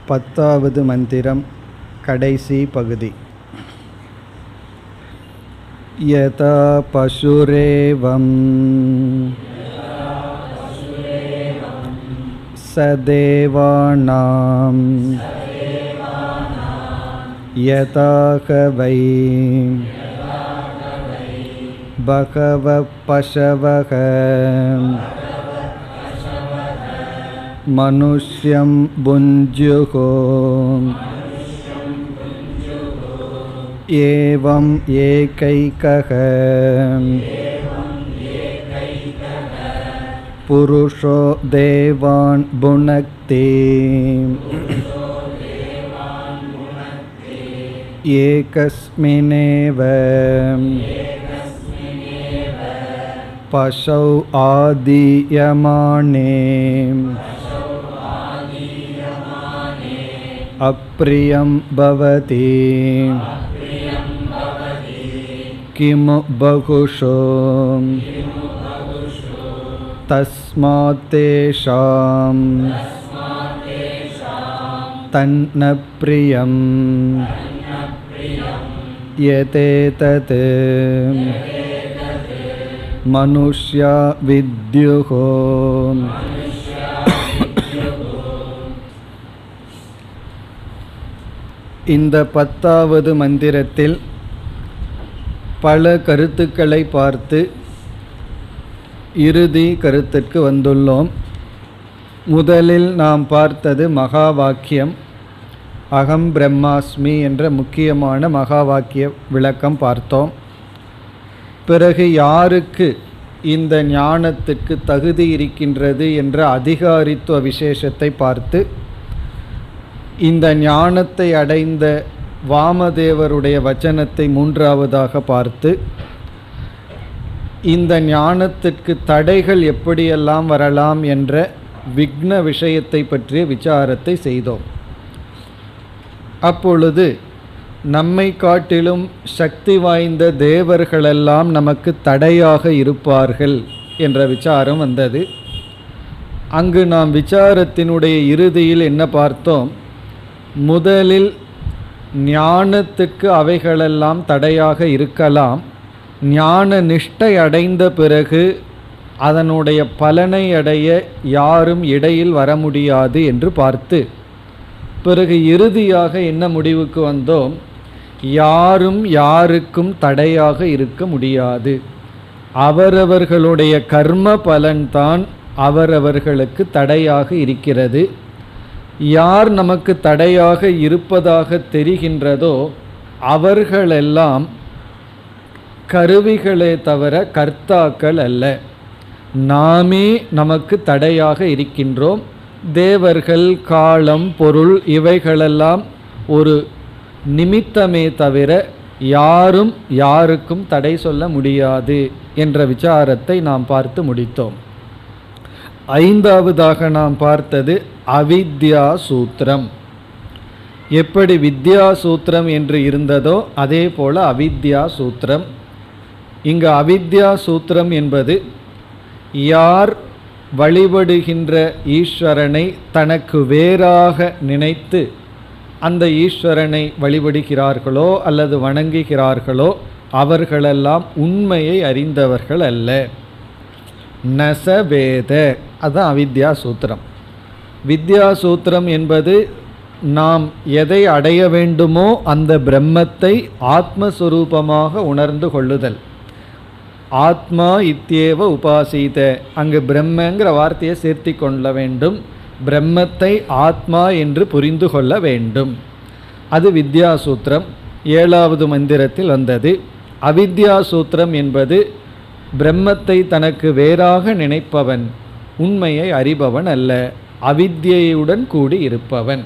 10வது மந்திரம் கடைசி பகுதி. யதா பசுரேவம் சதேவானாம் யதா வை பகவ பசவக மனுஷ்யம் புஞ்சுகோ ஏவம் ஏகைகஹ புருஷோ தேவான் புனக்தி ஏகஸ்மினேவ பசௌ ஆதீயமானே அப்ரியம் பவதி கிமு பகுஷோ தஸ்மாத் தேஷாம் தன்ன ப்ரியம் யதேதத் மனுஷ்யா வித்யுஹோ. இந்த 10வது மந்திரத்தில் பல கருத்துக்களை பார்த்து இறுதி கருத்துக்கு வந்துள்ளோம். முதலில் நாம் பார்த்தது மகா வாக்கியம், அகம் பிரம்மாஸ்மி என்ற முக்கியமான மகா வாக்கிய விளக்கம் பார்த்தோம். பிறகு யாருக்கு இந்த ஞானத்துக்கு தகுதி இருக்கின்றது என்ற அதிகாரித்துவ விசேஷத்தை பார்த்து, இந்த ஞானத்தை அடைந்த வாமதேவருடைய வச்சனத்தை 3வதாக பார்த்து, இந்த ஞானத்திற்கு தடைகள் எப்படியெல்லாம் வரலாம் என்ற விக்ன விஷயத்தை பற்றிய விசாரத்தை செய்தோம். அப்பொழுது நம்மை காட்டிலும் சக்தி வாய்ந்த தேவர்களெல்லாம் நமக்கு தடையாக இருப்பார்கள் என்ற விசாரம் வந்தது. அங்கு நாம் விசாரத்தினுடைய இறுதியில் என்ன பார்த்தோம்? முதலில் ஞானத்துக்கு அவைகளெல்லாம் தடையாக இருக்கலாம், ஞான நிஷ்டை அடைந்த பிறகு அதனுடைய பலனை அடைய யாரும் இடையில் வர முடியாது என்று பார்த்து, பிறகு இறுதியாக என்ன முடிவுக்கு வந்தோம்? யாரும் யாருக்கும் தடையாக இருக்க முடியாது. அவரவர்களுடைய கர்ம பலன்தான் அவரவர்களுக்கு தடையாக இருக்கிறது. யார் நமக்கு தடையாக இருப்பதாக தெரிகின்றதோ அவர்களெல்லாம் கருவிகளே தவிர கர்த்தாக்கள் அல்ல. நாமே நமக்கு தடையாக இருக்கின்றோம். தேவர்கள், காலம், பொருள் இவைகளெல்லாம் ஒரு நிமித்தமே தவிர யாரும் யாருக்கும் தடை சொல்ல முடியாது என்ற விசாரத்தை நாம் பார்த்து முடித்தோம். 5வதாக நாம் பார்த்தது அவித்யா சூத்திரம். எப்படி வித்யா சூத்திரம் என்று இருந்ததோ அதே போல அவித்யா சூத்திரம். இங்கு அவித்யா சூத்திரம் என்பது யார் வழிபடுகின்ற ஈஸ்வரனை தனக்கு வேறாக நினைத்து அந்த ஈஸ்வரனை வழிபடுகிறார்களோ அல்லது வணங்குகிறார்களோ அவர்களெல்லாம் உண்மையை அறிந்தவர்கள் அல்ல. நசவேத, அதுதான் அவித்யா சூத்திரம். வித்யா சூத்திரம் என்பது நாம் எதை அடைய வேண்டுமோ அந்த பிரம்மத்தை ஆத்மஸ்வரூபமாக உணர்ந்து கொள்ளுதல். ஆத்மா இத்யேவ உபாசீத, அங்கு பிரம்மங்கிற வார்த்தையை சேர்த்தி கொள்ள வேண்டும். பிரம்மத்தை ஆத்மா என்று புரிந்து கொள்ள வேண்டும். அது வித்யா சூத்திரம் 7வது மந்திரத்தில் வந்தது. அவித்யா சூத்திரம் என்பது பிரம்மத்தை தனக்கு வேறாக நினைப்பவன், உண்மையை அறிபவன் அல்ல, அவித்யையுடன் கூடி இருப்பவன்.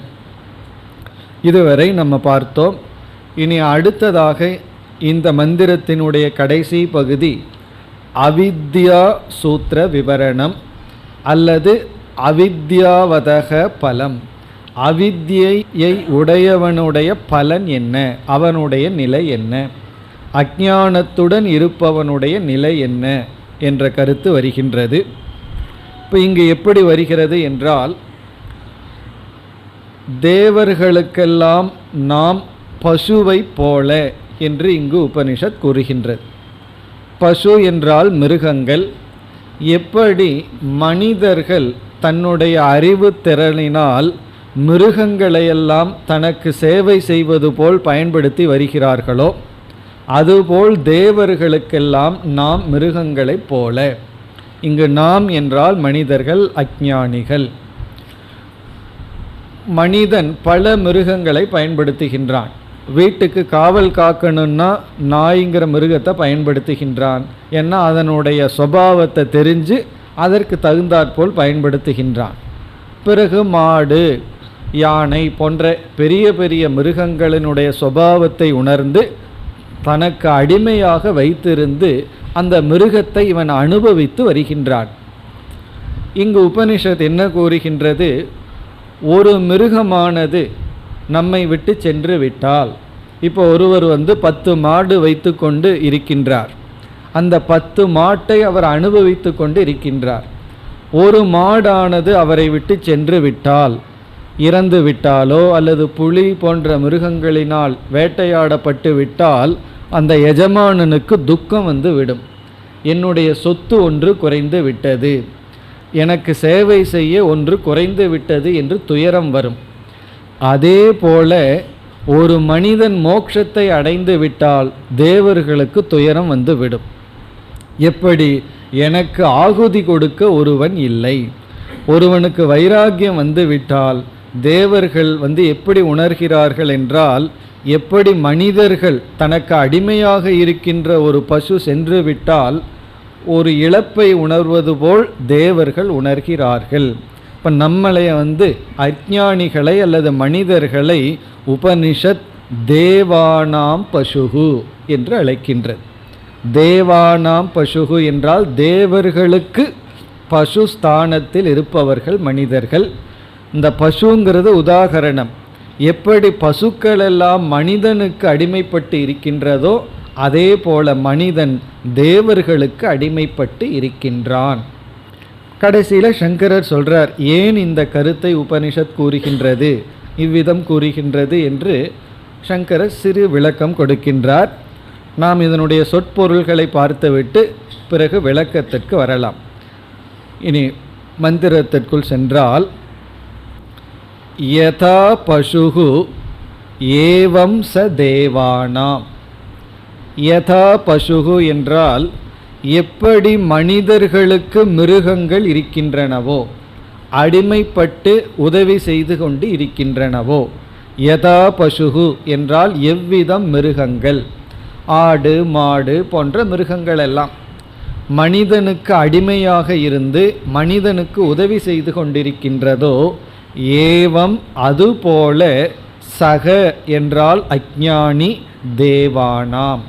இதுவரை நம்ம பார்த்தோம். இனி அடுத்ததாக இந்த மந்திரத்தினுடைய கடைசி பகுதி அவித்யா சூத்திர விவரணம் அல்லது அவித்யாவதக பலம். அவித்யை உடையவனுடைய பலன் என்ன, அவனுடைய நிலை என்ன, அஞ்ஞானத்துடன் இருப்பவனுடைய நிலை என்ன என்ற கருத்து வருகின்றது. இப்போ இங்கு எப்படி வருகிறது என்றால், தேவர்களுக்கெல்லாம் நாம் பசுவை போல என்று இங்கு உபனிஷத் கூறுகின்றது. பசு என்றால் மிருகங்கள். எப்படி மனிதர்கள் தன்னுடைய அறிவு திறனினால் மிருகங்களையெல்லாம் தனக்கு சேவை செய்வது போல் பயன்படுத்தி வருகிறார்களோ, அதுபோல் தேவர்களுக்கெல்லாம் நாம் மிருகங்களைப் போல. இங்கு நாம் என்றால் மனிதர்கள், அஞ்ஞானிகள். மனிதன் பல மிருகங்களை பயன்படுத்துகின்றான். வீட்டுக்கு காவல் காக்கணும்னா நாய்ங்கிற மிருகத்தை பயன்படுத்துகின்றான். ஏன்னா அதனுடைய சுபாவத்தை தெரிஞ்சு அதற்கு தகுந்தாற்போல் பயன்படுத்துகின்றான். பிறகு மாடு, யானை போன்ற பெரிய பெரிய மிருகங்களினுடைய சுபாவத்தை உணர்ந்து தனக்கு அடிமையாக வைத்திருந்து அந்த மிருகத்தை இவன் அனுபவித்து வருகின்றான். இங்கு உபனிஷத் என்ன கூறுகின்றது? ஒரு மிருகமானது நம்மை விட்டு சென்று விட்டால், இப்போ ஒருவர் 10 மாடு வைத்து கொண்டு இருக்கின்றார். அந்த 10 மாட்டை அவர் அனுபவித்து கொண்டு இருக்கின்றார். ஒரு மாடானது அவரை விட்டு சென்று விட்டால், இறந்து விட்டாலோ அல்லது புலி போன்ற மிருகங்களினால் வேட்டையாடப்பட்டு விட்டால் அந்த எஜமானனுக்கு துக்கம் விடும். என்னுடைய சொத்து ஒன்று குறைந்து விட்டது, எனக்கு சேவை செய்ய ஒன்று குறைந்து விட்டது என்று துயரம் வரும். அதே போல ஒரு மனிதன் மோட்சத்தை அடைந்து விட்டால் தேவர்களுக்கு துயரம் விடும். எப்படி? எனக்கு ஆகுதி கொடுக்க ஒருவன் இல்லை. ஒருவனுக்கு வைராக்கியம் விட்டால் தேவர்கள் எப்படி உணர்கிறார்கள் என்றால், எப்படி மனிதர்கள் தனக்கு அடிமையாக இருக்கின்ற ஒரு பசு சென்று விட்டால் ஒரு இழப்பை உணர்வது போல் தேவர்கள் உணர்கிறார்கள். இப்போ நம்மளை அஞ்ஞானிகளை அல்லது மனிதர்களை உபனிஷத் தேவானாம் பசுகு என்று அழைக்கின்றது. தேவானாம் பசுகு என்றால் தேவர்களுக்கு பசு ஸ்தானத்தில் இருப்பவர்கள் மனிதர்கள். இந்த பசுங்கிறது உதாகரணம். எப்படி பசுக்கள் எல்லாம் மனிதனுக்கு அடிமைப்பட்டு இருக்கின்றதோ அதே போல மனிதன் தேவர்களுக்கு அடிமைப்பட்டு இருக்கின்றான். கடைசியில் சங்கரர் சொல்றார், ஏன் இந்த கருத்தை உபனிஷத் கூறுகின்றது, இவ்விதம் கூறுகின்றது என்று சங்கரர் சிறு விளக்கம் கொடுக்கின்றார். நாம் இதனுடைய சொற்பொருள்களை பார்த்துவிட்டு பிறகு விளக்கத்திற்கு வரலாம். இனி மந்திரத்திற்குள் சென்றால், யதா பசுகு ஏவம் ச தேவானாம். யதா பசுகு என்றால் எப்படி மனிதர்களுக்கு மிருகங்கள் இருக்கின்றனவோ, அடிமைப்பட்டு உதவி செய்து கொண்டு இருக்கின்றனவோ. யதா பசுகு என்றால் எவ்விதம் மிருகங்கள், ஆடு மாடு போன்ற மிருகங்கள் எல்லாம் மனிதனுக்கு அடிமையாக இருந்து மனிதனுக்கு உதவி செய்து கொண்டிருக்கின்றதோ, ஏவம் அதுபோல சக என்றால் அஞ்ஞானி தேவானாம்.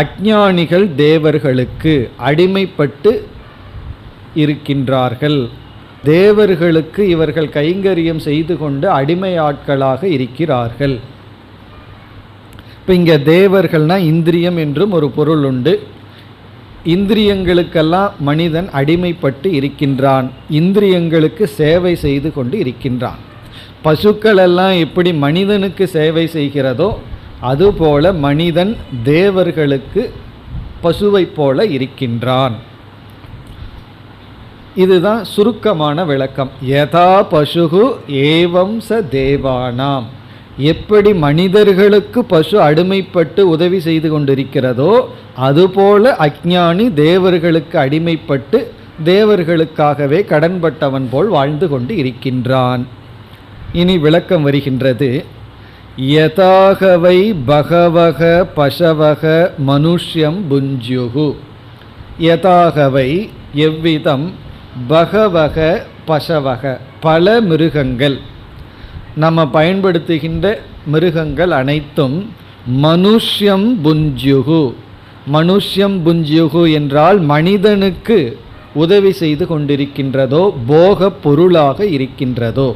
அஞ்ஞானிகள் தேவர்களுக்கு அடிமைப்பட்டு இருக்கின்றார்கள். தேவர்களுக்கு இவர்கள் கைங்கரியம் செய்து கொண்டு அடிமையாட்களாக இருக்கிறார்கள். இப்போ இங்கே தேவர்கள்னா இந்திரியம் என்றும் ஒரு பொருள் உண்டு. இந்திரியங்களுக்கெல்லாம் மனிதன் அடிமைப்பட்டு இருக்கின்றான், இந்திரியங்களுக்கு சேவை செய்து கொண்டு இருக்கின்றான். பசுக்கள் எல்லாம் எப்படி மனிதனுக்கு சேவை செய்கிறதோ அதுபோல மனிதன் தேவர்களுக்கு பசுவை போல இருக்கின்றான். இதுதான் சுருக்கமான விளக்கம். யதா பசுகு ஏவம் ச தேவானாம். எப்படி மனிதர்களுக்கு பசு அடிமைப்பட்டு உதவி செய்து கொண்டிருக்கிறதோ அதுபோல அஞ்ஞானி தேவர்களுக்கு அடிமைப்பட்டு தேவர்களுக்காகவே கடன்பட்டவன் போல் வாழ்ந்து கொண்டு இருக்கின்றான். இனி விளக்கம் வருகின்றது. யதாகவை பகவக பசவக மனுஷ்யம் புஞ்சுகு. யதாகவை எவ்விதம், பகவக பசவக பல மிருகங்கள், நம்ம பயன்படுத்துகின்ற மிருகங்கள் அனைத்தும் மனுஷ்யம் புஞ்சுகு. மனுஷ்யம் புஞ்சுகு என்றால் மனிதனுக்கு உதவி செய்து கொண்டிருக்கின்றதோ, போக பொருளாக இருக்கின்றதோ.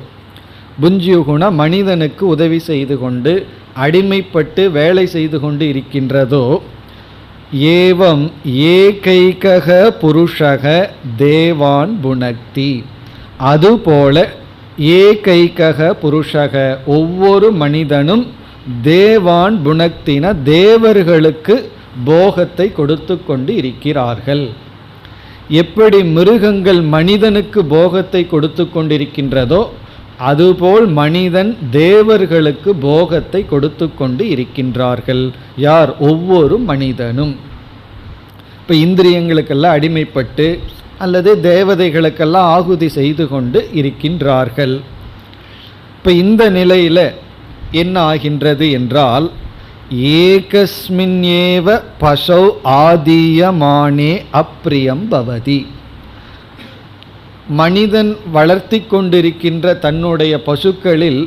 புஞ்சுகுண மனிதனுக்கு உதவி செய்து கொண்டு அடிமைப்பட்டு வேலை செய்து கொண்டு இருக்கின்றதோ. ஏவம் ஏகைக புருஷக தேவான் புனக்தி. அதுபோல ஏகைகக புருஷக, ஒவ்வொரு மனிதனும் தேவான் புனக்தின, தேவர்களுக்கு போகத்தை கொடுத்து கொண்டு இருக்கிறார்கள். எப்படி மிருகங்கள் மனிதனுக்கு போகத்தை கொடுத்து கொண்டிருக்கின்றதோ அதுபோல் மனிதன் தேவர்களுக்கு போகத்தை கொடுத்து கொண்டு இருக்கின்றார்கள். யார்? ஒவ்வொரு மனிதனும். இப்போ இந்திரியங்களுக்கெல்லாம் அடிமைப்பட்டு அல்லது தேவதைகளுக்கெல்லாம் ஆகுதி செய்து கொண்டு இருக்கின்றார்கள். இப்போ இந்த நிலையில் என்ன ஆகின்றது என்றால், ஏகஸ்மின்யேவ பசௌ ஆதீயமானே அப்ரியம் பவதி. மனிதன் வளர்த்தி கொண்டிருக்கின்ற தன்னுடைய பசுக்களில்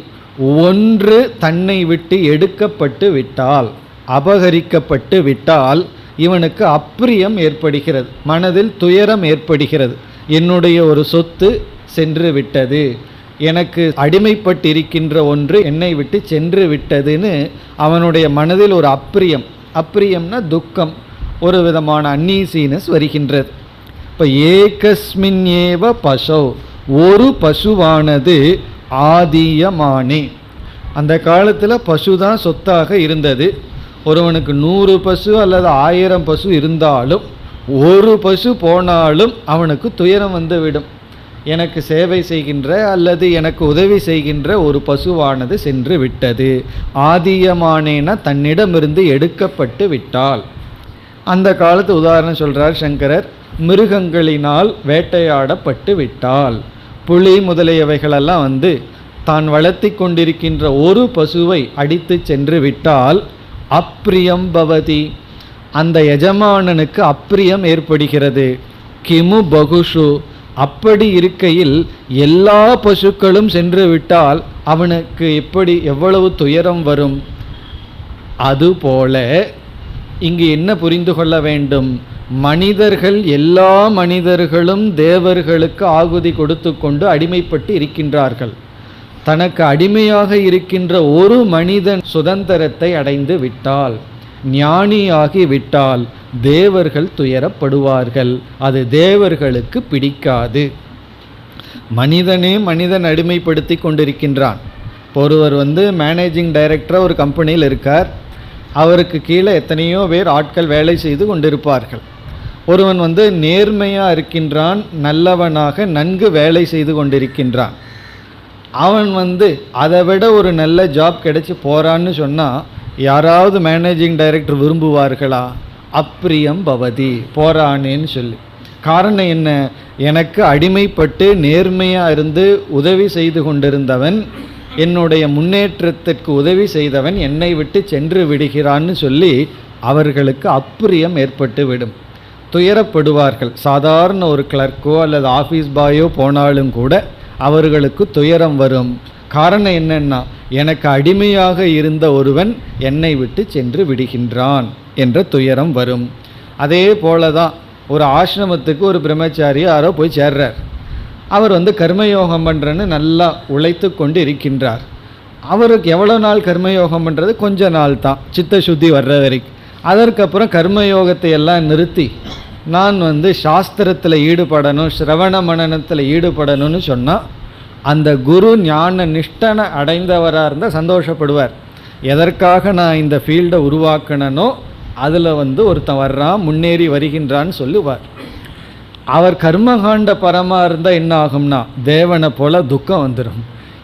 ஒன்று தன்னை விட்டு எடுக்கப்பட்டு விட்டால், அபகரிக்கப்பட்டு விட்டால் இவனுக்கு அப்பிரியம் ஏற்படுகிறது, மனதில் துயரம் ஏற்படுகிறது. என்னுடைய ஒரு சொத்து சென்று விட்டது, எனக்கு அடிமைப்பட்டிருக்கின்ற ஒன்று என்னை விட்டு சென்று விட்டதுன்னு அவனுடைய மனதில் ஒரு அப்பிரியம், அப்பிரியம்னா துக்கம், ஒரு விதமான அன்னீசினஸ் வருகின்றது. இப்போ ஏகஸ்மின்யேவ பசௌ, ஒரு பசுவானது ஆதீயமானே, அந்த காலத்தில் பசு தான் சொத்தாக இருந்தது. ஒருவனுக்கு 100 பசு அல்லது 1000 பசு இருந்தாலும் ஒரு பசு போனாலும் அவனுக்கு துயரம் வந்துவிடும். எனக்கு சேவை செய்கின்ற அல்லது எனக்கு உதவி செய்கின்ற ஒரு பசுவானது சென்று விட்டது. ஆதீயமானேனா தன்னிடமிருந்து எடுக்கப்பட்டு விட்டால். அந்த காலத்து உதாரணம் சொல்கிறார் சங்கரர், மிருகங்களினால் வேட்டையாடப்பட்டு விட்டால், புலி முதலியவைகளெல்லாம் தான் வளர்த்தி கொண்டிருக்கின்ற ஒரு பசுவை அடித்து சென்று விட்டால் அப்ரியம் பவதி, அந்த எஜமானனுக்கு அப்ரியம் ஏற்படுகிறது. கிமு பகுஷு, அப்படி இருக்கையில் எல்லா பசுக்களும் சென்று விட்டால் அவனுக்கு எவ்வளவு துயரம் வரும். அதுபோல இங்கு என்ன புரிந்து கொள்ள வேண்டும், மனிதர்கள், எல்லா மனிதர்களும் தேவர்களுக்கு ஆகுதி கொடுத்து கொண்டு அடிமைப்பட்டு இருக்கின்றார்கள். தனக்கு அடிமையாக இருக்கின்ற ஒரு மனிதன் சுதந்திரத்தை அடைந்து விட்டால், ஞானியாகி விட்டால் தேவர்கள் துயரப்படுவார்கள். அது தேவர்களுக்கு பிடிக்காது. மனிதனே மனிதன் அடிமைப்படுத்தி கொண்டிருக்கின்றான். ஒருவர் மேனேஜிங் டைரக்டராக ஒரு கம்பெனியில் இருக்கார். அவருக்கு கீழே எத்தனையோ பேர் ஆட்கள் வேலை செய்து கொண்டிருப்பார்கள். ஒருவன் நேர்மையாக இருக்கின்றான், நல்லவனாக நன்கு வேலை செய்து கொண்டிருக்கின்றான். அவன் அதை விட ஒரு நல்ல ஜாப் கிடைச்சி போகிறான்னு சொன்னால் யாராவது மேனேஜிங் டைரக்டர் விரும்புவார்களா? அப்ரியம் பவதி, போறானேன்னு சொல்லி. காரணம் என்ன? எனக்கு அடிமைப்பட்டு நேர்மையாக இருந்து உதவி செய்து கொண்டிருந்தவன், என்னுடைய முன்னேற்றத்திற்கு உதவி செய்தவன் என்னை விட்டு சென்று விடுகிறான்னு சொல்லி அவர்களுக்கு அப்பிரியம் ஏற்பட்டு விடும், துயரப்படுவார்கள். சாதாரண ஒரு கிளர்க்கோ அல்லது ஆஃபீஸ் பாயோ போனாலும் கூட அவர்களுக்கு துயரம் வரும். காரணம் என்னன்னா, எனக்கு அடிமையாக இருந்த ஒருவன் என்னை விட்டு சென்று விடுகின்றான் என்ற துயரம் வரும். அதே போல தான் ஒரு ஆசிரமத்துக்கு ஒரு பிரம்மச்சாரி யாரோ போய் சேர்றார். அவர் கர்மயோகம் பண்ணுறன்னு நல்லா உழைத்து கொண்டு இருக்கின்றார். அவருக்கு எவ்வளோ நாள் கர்மயோகம் பண்ணுறது? கொஞ்ச நாள் தான், சித்த சுத்தி வர்ற வரைக்கும். அதற்கப்புறம் கர்மயோகத்தை எல்லாம் நிறுத்தி நான் சாஸ்திரத்தில் ஈடுபடணும், சிரவண மனனத்தில் ஈடுபடணும்னு சொன்னால் அந்த குரு ஞான நிஷ்டனை அடைந்தவராக இருந்தால் சந்தோஷப்படுவார். எதற்காக நான் இந்த ஃபீல்டை உருவாக்கினனோ அதில் ஒருத்தன் வர்றான், முன்னேறி வருகின்றான்னு சொல்லுவார். அவர் கர்மகாண்ட பரமாக இருந்தால் என்ன ஆகும்னா, தேவனை போல் துக்கம் வந்துடும்.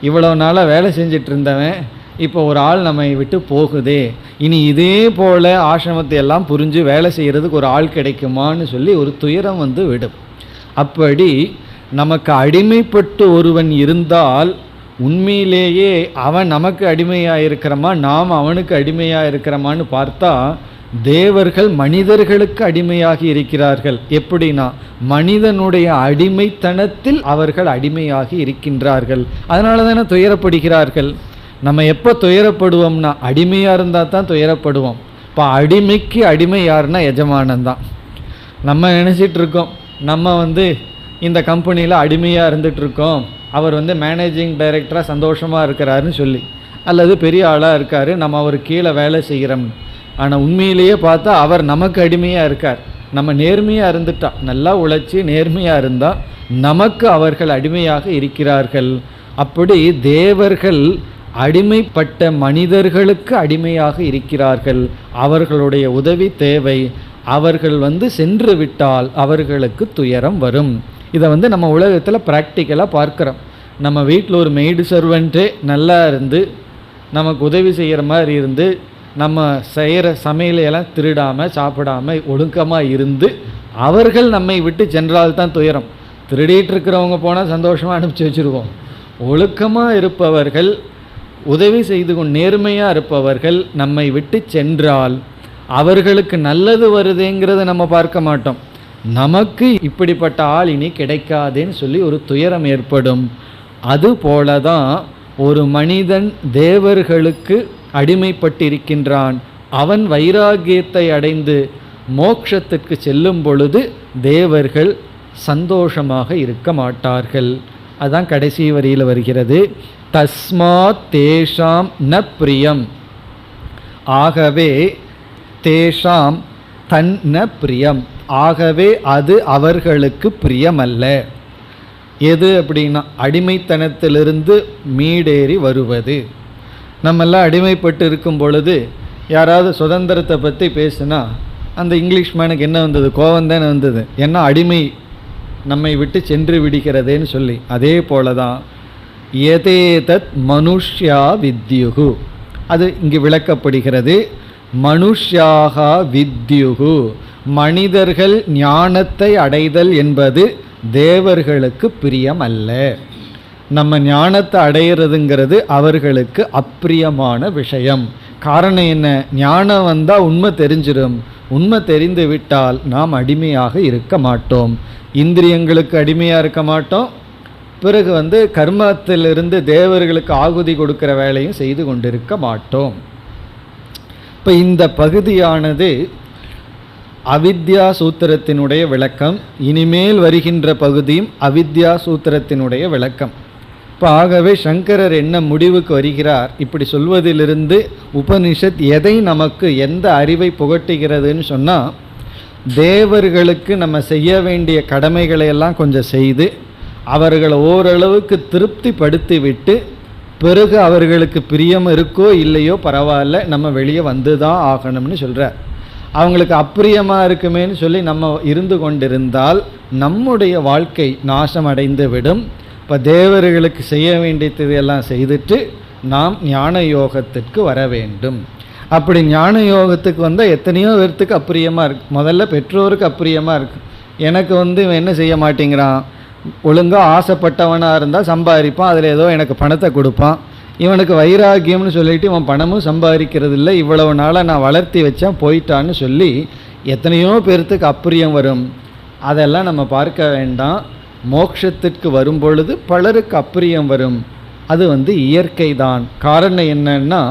இவ்வளோ நாளாக வேலை செஞ்சிட்டு இருந்தவன் இப்போ ஒரு ஆள் நம்மை விட்டு போகுதே, இனி இதே போல் ஆசிரமத்தை எல்லாம் புரிஞ்சு வேலை செய்கிறதுக்கு ஒரு ஆள் கிடைக்குமான்னு சொல்லி ஒரு துயரம் விடும். அப்படி நமக்கு அடிமைப்பட்டு ஒருவன் இருந்தால் உண்மையிலேயே அவன் நமக்கு அடிமையாக இருக்கிறமா, நாம் அவனுக்கு அடிமையாக இருக்கிறோமான்னு பார்த்தா தேவர்கள் மனிதர்களுக்கு அடிமையாகி இருக்கிறார்கள். எப்படின்னா, மனிதனுடைய அடிமைத்தனத்தில் அவர்கள் அடிமையாகி இருக்கின்றார்கள். அதனால தானே துயரப்படுகிறார்கள். நம்ம எப்போ துயரப்படுவோம்னா, அடிமையாக இருந்தால் தான் துயரப்படுவோம். இப்போ அடிமைக்கு அடிமை யாருன்னா எஜமானந்தான். நம்ம நினச்சிட்ருக்கோம் நம்ம இந்த கம்பெனியில் அடிமையாக இருந்துகிட்ருக்கோம், அவர் மேனேஜிங் டைரக்டராக சந்தோஷமாக இருக்கிறாருன்னு சொல்லி, அல்லது பெரிய ஆளாக இருக்கார், நம்ம அவர் கீழே வேலை செய்கிறோம். ஆனால் உண்மையிலேயே பார்த்தா அவர் நமக்கு அடிமையாக இருக்கார். நம்ம நேர்மையாக இருந்துட்டா, நல்லா உழைச்சி நேர்மையாக இருந்தால் நமக்கு அவர்கள் அடிமையாக இருக்கிறார்கள். அப்படி தேவர்கள் அடிமைப்பட்ட மனிதர்களுக்கு அடிமையாக இருக்கிறார்கள். அவர்களுடைய உதவி தேவை. அவர்கள் சென்று விட்டால் அவர்களுக்கு துயரம் வரும். இதை நம்ம உலகத்தில் ப்ராக்டிக்கலாக பார்க்குறோம். நம்ம வீட்டில் ஒரு மெய்டு சர்வெண்ட்டே நல்லா இருந்து நமக்கு உதவி செய்கிற மாதிரி இருந்து நம்ம செய்கிற சமையலையெல்லாம் திருடாமல் சாப்பிடாமல் ஒழுக்கமாக இருந்து அவர்கள் நம்மை விட்டு சென்றால்தான் துயரம். திருடிட்டு இருக்கிறவங்க போனால் சந்தோஷமாக அனுப்பிச்சி வச்சுருவோம். ஒழுக்கமாக இருப்பவர்கள், உதவி செய்து கொண்டு நேர்மையாக இருப்பவர்கள் நம்மை விட்டு சென்றால் அவர்களுக்கு நல்லது வருதுங்கிறத நம்ம பார்க்க மாட்டோம். நமக்கு இப்படிப்பட்ட ஆள் இனி கிடைக்காதேன்னு சொல்லி ஒரு துயரம் ஏற்படும். அதுபோல தான் ஒரு மனிதன் தேவர்களுக்கு அடிமைப்பட்டிருக்கின்றான். அவன் வைராகியத்தை அடைந்து மோட்சத்துக்கு செல்லும் பொழுது தேவர்கள் சந்தோஷமாக இருக்க மாட்டார்கள். அதுதான் கடைசி வரியில் வருகிறது. தஸ்மாத் தேஷாம் ந பிரியம். ஆகவே தேஷாம் தன் ந பிரியம். ஆகவே அது அவர்களுக்கு பிரியமல்ல. எது அப்படின்னா அடிமைத்தனத்திலிருந்து மீடேறி வருவது. நம்மெல்லாம் அடிமைப்பட்டு இருக்கும் பொழுது யாராவது சுதந்திரத்தை பற்றி பேசுனா அந்த இங்கிலீஷ் மேனுக்கு என்ன வந்தது? கோபம் தானே வந்தது. ஏன்னா அடிமை நம்மை விட்டு சென்று விடுகிறதேன்னு சொல்லி. அதே போல தான் யதேதத் மனுஷ்யா வித்யுகு, அது இங்கு விளக்கப்படுகிறது. மனுஷ்யாக வித்யுகு, மனிதர்கள் ஞானத்தை அடைதல் என்பது தேவர்களுக்கு பிரியம் அல்ல. நம்ம ஞானத்தை அடையிறதுங்கிறது அவர்களுக்கு அப்பிரியமான விஷயம். காரணம் என்ன? ஞானம் வந்தால் உண்மை தெரிஞ்சிடும். உண்மை தெரிந்து விட்டால் நாம் அடிமையாக இருக்க மாட்டோம். இந்திரியங்களுக்கு அடிமையாக இருக்க மாட்டோம். பிறகு கர்மத்திலிருந்து தேவர்களுக்கு ஆகுதி கொடுக்கிற வேலையும் செய்து கொண்டிருக்க மாட்டோம். இப்போ இந்த பகுதியானது அவித்யா சூத்திரத்தினுடைய விளக்கம். இனிமேல் வருகின்ற பகுதியும் அவித்யா சூத்திரத்தினுடைய விளக்கம். இப்போ ஆகவே சங்கரர் என்ன முடிவுக்கு வருகிறார்? இப்படி சொல்வதிலிருந்து உபனிஷத் எதை நமக்கு எந்த அறிவை புகட்டுகிறதுன்னு சொன்னால், தேவர்களுக்கு நம்ம செய்ய வேண்டிய கடமைகளை எல்லாம் கொஞ்சம் செய்து அவர்களை ஓரளவுக்கு திருப்தி படுத்தி விட்டு பிறகு அவர்களுக்கு பிரியம் இருக்கோ இல்லையோ பரவாயில்ல, நம்ம வெளியே வந்து தான் ஆகணும்னு சொல்கிறார். அவங்களுக்கு அப்பிரியமாக இருக்குமேன்னு சொல்லி நம்ம இருந்து கொண்டிருந்தால் நம்முடைய வாழ்க்கை நாசம் அடைந்து விடும். இப்போ தேவர்களுக்கு செய்ய வேண்டியது எல்லாம் செய்துட்டு நாம் ஞான யோகத்திற்கு வர வேண்டும். அப்படி ஞான யோகத்துக்கு வந்தால் எத்தனையோ பேர்த்துக்கு அப்பிரியமாக இருக்குது. முதல்ல பெற்றோருக்கு அப்பிரியமாக இருக்குது. எனக்கு இவன் என்ன செய்ய மாட்டேங்கிறான், ஒழுங்காக ஆசைப்பட்டவனாக இருந்தால் சம்பாதிப்பான், அதில் ஏதோ எனக்கு பணத்தை கொடுப்பான். இவனுக்கு வைராக்கியம்னு சொல்லிட்டு இவன் பணமும் சம்பாதிக்கிறது இல்லை, இவ்வளவு நாளாக நான் வளர்த்தி வச்சேன் போயிட்டான்னு சொல்லி எத்தனையோ பேர்த்துக்கு அப்பிரியம் வரும். அதெல்லாம் நம்ம பார்க்க வேண்டாம். மோட்சத்திற்கு வரும் பொழுது பலருக்கு அப்பிரியம் வரும். அது இயற்கை தான். காரணம் என்னன்னா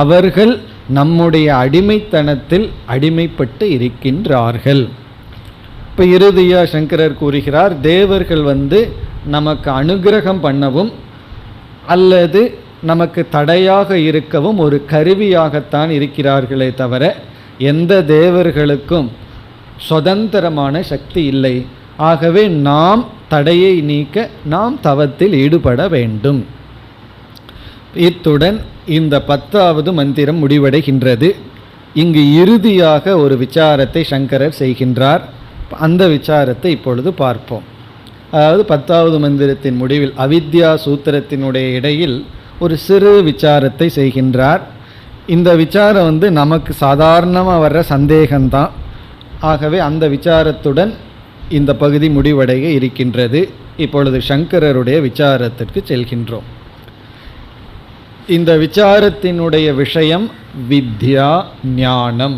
அவர்கள் நம்முடைய அடிமைத்தனத்தில் அடிமைப்பட்டு இருக்கின்றார்கள். இப்போ இறுதியாக சங்கரர் கூறுகிறார், தேவர்கள் நமக்கு அனுகிரகம் பண்ணவும் அல்லது நமக்கு தடையாக இருக்கவும் ஒரு கருவியாகத்தான் இருக்கிறார்களே தவிர எந்த தேவர்களுக்கும் சுதந்திரமான சக்தி இல்லை. ஆகவே நாம் தடையை நீக்க நாம் தவத்தில் ஈடுபட வேண்டும். இத்துடன் இந்த 10வது மந்திரம் முடிவடைகின்றது. இங்கு இறுதியாக ஒரு விசாரத்தை சங்கரர் செய்கின்றார். அந்த விசாரத்தை இப்பொழுது பார்ப்போம். அதாவது 10வது மந்திரத்தின் முடிவில் அவித்யா சூத்திரத்தினுடைய இடையில் ஒரு சிறு விசாரத்தை செய்கின்றார். இந்த விசாரம் நமக்கு சாதாரணமாக வர்ற சந்தேகம்தான். ஆகவே அந்த விசாரத்துடன் இந்த பகுதி முடிவடைய இருக்கின்றது. இப்பொழுது சங்கரருடைய விசாரத்திற்கு செல்கின்றோம். இந்த விசாரத்தினுடைய விஷயம் வித்யா, ஞானம்,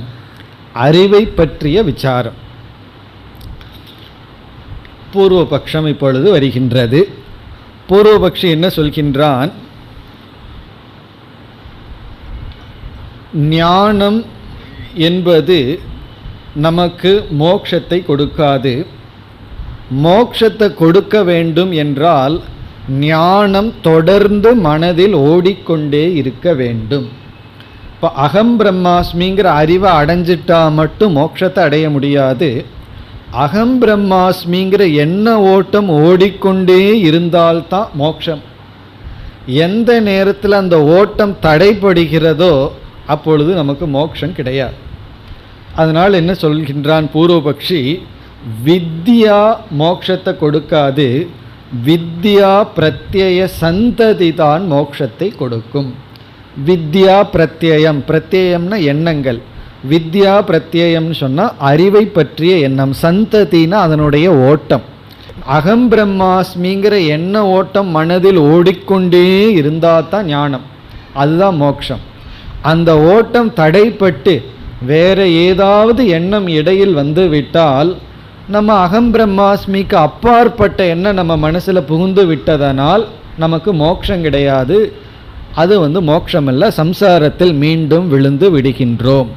அறிவை பற்றிய விசாரம். பூர்வபக்ஷம் இப்பொழுது வருகின்றது. பூர்வபக்ஷி என்ன சொல்கின்றான்? ஞானம் என்பது நமக்கு மோட்சத்தை கொடுக்காது. மோட்சத்தை கொடுக்க வேண்டும் என்றால் ஞானம் தொடர்ந்து மனதில் ஓடிக்கொண்டே இருக்க வேண்டும். இப்போ அகம் பிரம்மாஸ்மிங்கிற அறிவை அடைஞ்சிட்டா மட்டும் மோட்சத்தை அடைய முடியாது. அகம் பிரம்மாஸ்மிங்கிற எண்ண ஓட்டம் ஓடிக்கொண்டே இருந்தால்தான் மோட்சம். எந்த நேரத்தில் அந்த ஓட்டம் தடைப்படுகிறதோ அப்பொழுது நமக்கு மோட்சம் கிடையாது. அதனால் என்ன சொல்கின்றான் பூர்வபக்ஷி, வித்யா மோட்சத்தை கொடுக்காது, வித்யா பிரத்யய சந்ததி தான் மோட்சத்தை கொடுக்கும். வித்யா பிரத்யயம், பிரத்யயம்னா எண்ணங்கள், வித்யா பிரத்யயம்னு சொன்னால் அறிவை பற்றிய எண்ணம், சந்ததினா அதனுடைய ஓட்டம். அகம் பிரம்மாஸ்மிங்கிற எண்ண ஓட்டம் மனதில் ஓடிக்கொண்டே இருந்தால் தான் ஞானம், அதுதான் மோட்சம். அந்த ஓட்டம் தடைப்பட்டு வேற ஏதாவது எண்ணம் இடையில் வந்து விட்டால், நம்ம அகம் பிரம்மாஸ்மிக்கு அப்பாற்பட்ட எண்ணம் நம்ம மனசில் புகுந்து விட்டதனால் நமக்கு மோட்சம் கிடையாது. அது மோட்சம் அல்ல, சம்சாரத்தில் மீண்டும் விழுந்து விடுகின்றோம்.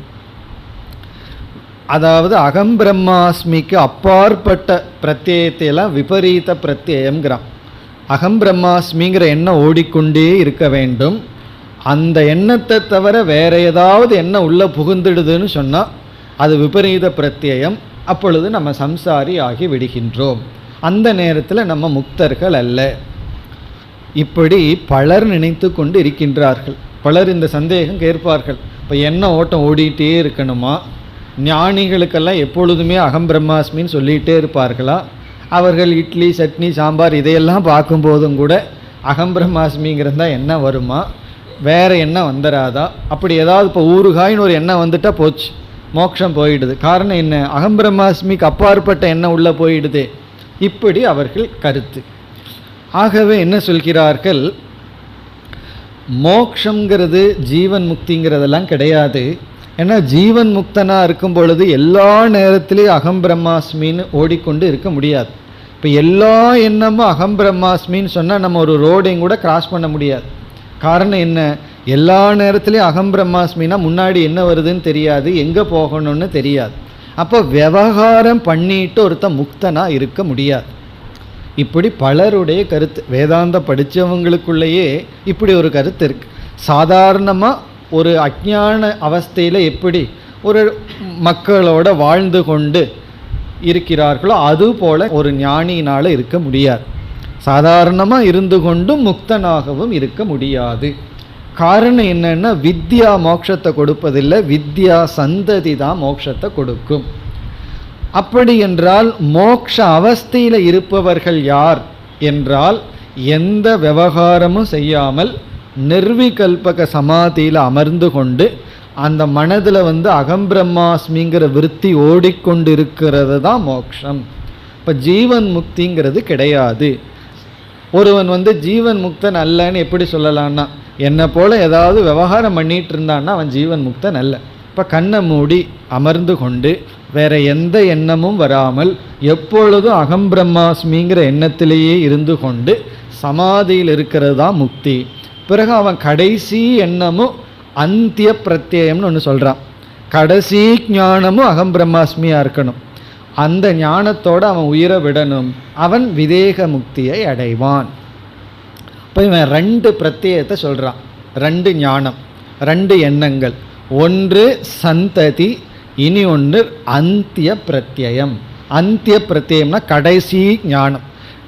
அதாவது அகம் பிரம்மாஸ்மிக்கு அப்பாற்பட்ட பிரத்யயத்தை எல்லாம் விபரீத பிரத்யயம்ங்கிறான். அகம் பிரம்மாஸ்மிங்கிற எண்ணம் ஓடிக்கொண்டே இருக்க வேண்டும். அந்த எண்ணத்தை தவிர வேற ஏதாவது எண்ணம் உள்ள புகுந்துடுதுன்னு சொன்னால் அது விபரீத பிரத்யயம். அப்பொழுது நம்ம சம்சாரி ஆகி விடுகின்றோம். அந்த நேரத்தில் நம்ம முக்தர்கள் அல்ல. இப்படி பலர் நினைத்து கொண்டு இருக்கின்றார்கள். பலர் இந்த சந்தேகம் கேட்பார்கள், இப்போ எண்ண ஓட்டம் ஓடிட்டே இருக்கணுமா? ஞானிகளுக்கெல்லாம் எப்பொழுதுமே அகம் பிரம்மாஸ்மின்னு சொல்லிகிட்டே இருப்பார்களா? அவர்கள் இட்லி சட்னி சாம்பார் இதையெல்லாம் பார்க்கும்போதும் கூட அகம் பிரம்மாஸ்மிங்கிறது தான் எண்ணம் வருமா? வேறு எண்ணம் வந்துடாதா? அப்படி ஏதாவது இப்போ ஊறுகாயின்னு ஒரு எண்ணம் வந்துட்டால் போச்சு, மோட்சம் போயிடுது. காரணம் என்ன? அகம் பிரம்மாஸ்மிக்கு அப்பாற்பட்ட எண்ணம் உள்ளே போயிடுது. இப்படி அவர்கள் கருத்து. ஆகவே என்ன சொல்கிறார்கள், மோட்சங்கிறது ஜீவன் முக்திங்கிறதெல்லாம் கிடையாது. ஏன்னா ஜீவன் முக்தனாக இருக்கும் பொழுது எல்லா நேரத்திலையும் அகம் பிரம்மாஸ்மின்னு ஓடிக்கொண்டு இருக்க முடியாது. இப்போ எல்லா எண்ணமும் அகம் பிரம்மாஸ்மின்னு சொன்னால் நம்ம ஒரு ரோடையும் கூட கிராஸ் பண்ண முடியாது. காரணம் என்ன? எல்லா நேரத்துலையும் அகம் பிரம்மாஸ்மின்னா முன்னாடி என்ன வருதுன்னு தெரியாது, எங்கே போகணும்னு தெரியாது. அப்போ விவகாரம் பண்ணிட்டு ஒருத்தன் முக்தனாக இருக்க முடியாது. இப்படி பலருடைய கருத்து, வேதாந்த படித்தவங்களுக்குள்ளேயே இப்படி ஒரு கருத்து இருக்குது. சாதாரணமாக ஒரு அஞ்ஞான அவஸ்தையில் எப்படி ஒரு மக்களோட வாழ்ந்து கொண்டு இருக்கிறார்களோ அதுபோல் ஒரு ஞானியினால் இருக்க முடியாது. சாதாரணமாக இருந்து கொண்டும் முக்தனாகவும் இருக்க முடியாது. காரணம் என்னன்னா, வித்யா மோட்சத்தை கொடுப்பதில்லை, வித்யா சந்ததி தான் மோட்சத்தை கொடுக்கும். அப்படி என்றால் மோட்ச அவஸ்தையில் இருப்பவர்கள் யார் என்றால், எந்த விவகாரமும் செய்யாமல் நிர்விகல்பக சமாதியில் அமர்ந்து கொண்டு அந்த மனதில் அகம் பிரம்மாஸ்மிங்கிற விருத்தி ஓடிக்கொண்டு இருக்கிறது தான் மோட்சம். இப்போ ஜீவன் முக்திங்கிறது கிடையாது. ஒருவன் ஜீவன் முக்தன் அல்லன்னு எப்படி சொல்லலான்னா, என்னை போல் ஏதாவது விவகாரம் பண்ணிகிட்டு இருந்தான்னா அவன் ஜீவன் முக்தன் அல்ல. இப்போ கண்ணை மூடி அமர்ந்து கொண்டு வேற எந்த எண்ணமும் வராமல் எப்பொழுதும் அகம் பிரம்மாஸ்மிங்கிற எண்ணத்திலேயே இருந்து கொண்டு சமாதியில் இருக்கிறது தான் முக்தி. பிறகு அவன் கடைசி எண்ணமும் அந்திய பிரத்யயம்னு ஒன்று சொல்கிறான். கடைசி ஞானமும் அகம் பிரம்மாஸ்மியாக இருக்கணும். அந்த ஞானத்தோடு அவன் உயிரை விடணும். அவன் விதேக முக்தியை அடைவான். இப்போ இவன் ரெண்டு பிரத்யயத்தை சொல்கிறான், ரெண்டு ஞானம், ரெண்டு எண்ணங்கள். ஒன்று சந்ததி, இனி ஒன்று அந்திய பிரத்யயம். அந்திய பிரத்யயம்னா கடைசி ஞானம்.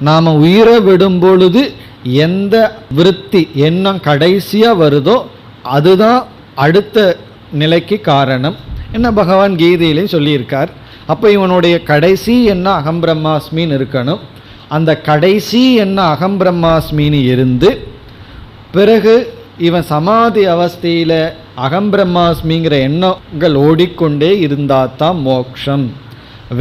நாம் உயிரை விடும் பொழுது எந்த விருத்தி எண்ணம் கடைசியாக வருதோ அதுதான் அடுத்த நிலைக்கு காரணம். என்ன பகவான் கீதையிலையும் சொல்லியிருக்கார். அப்போ இவனுடைய கடைசி எண்ணம் அகம் பிரம்மாஸ்மின்னு இருக்கணும். அந்த கடைசி எண்ணம் அகம் பிரம்மாஸ்மின்னு இருந்து பிறகு இவன் சமாதி அவஸ்தையில் அகம் பிரம்மாஸ்மிங்கிற எண்ணங்கள் ஓடிக்கொண்டே இருந்தால் தான் மோட்சம்.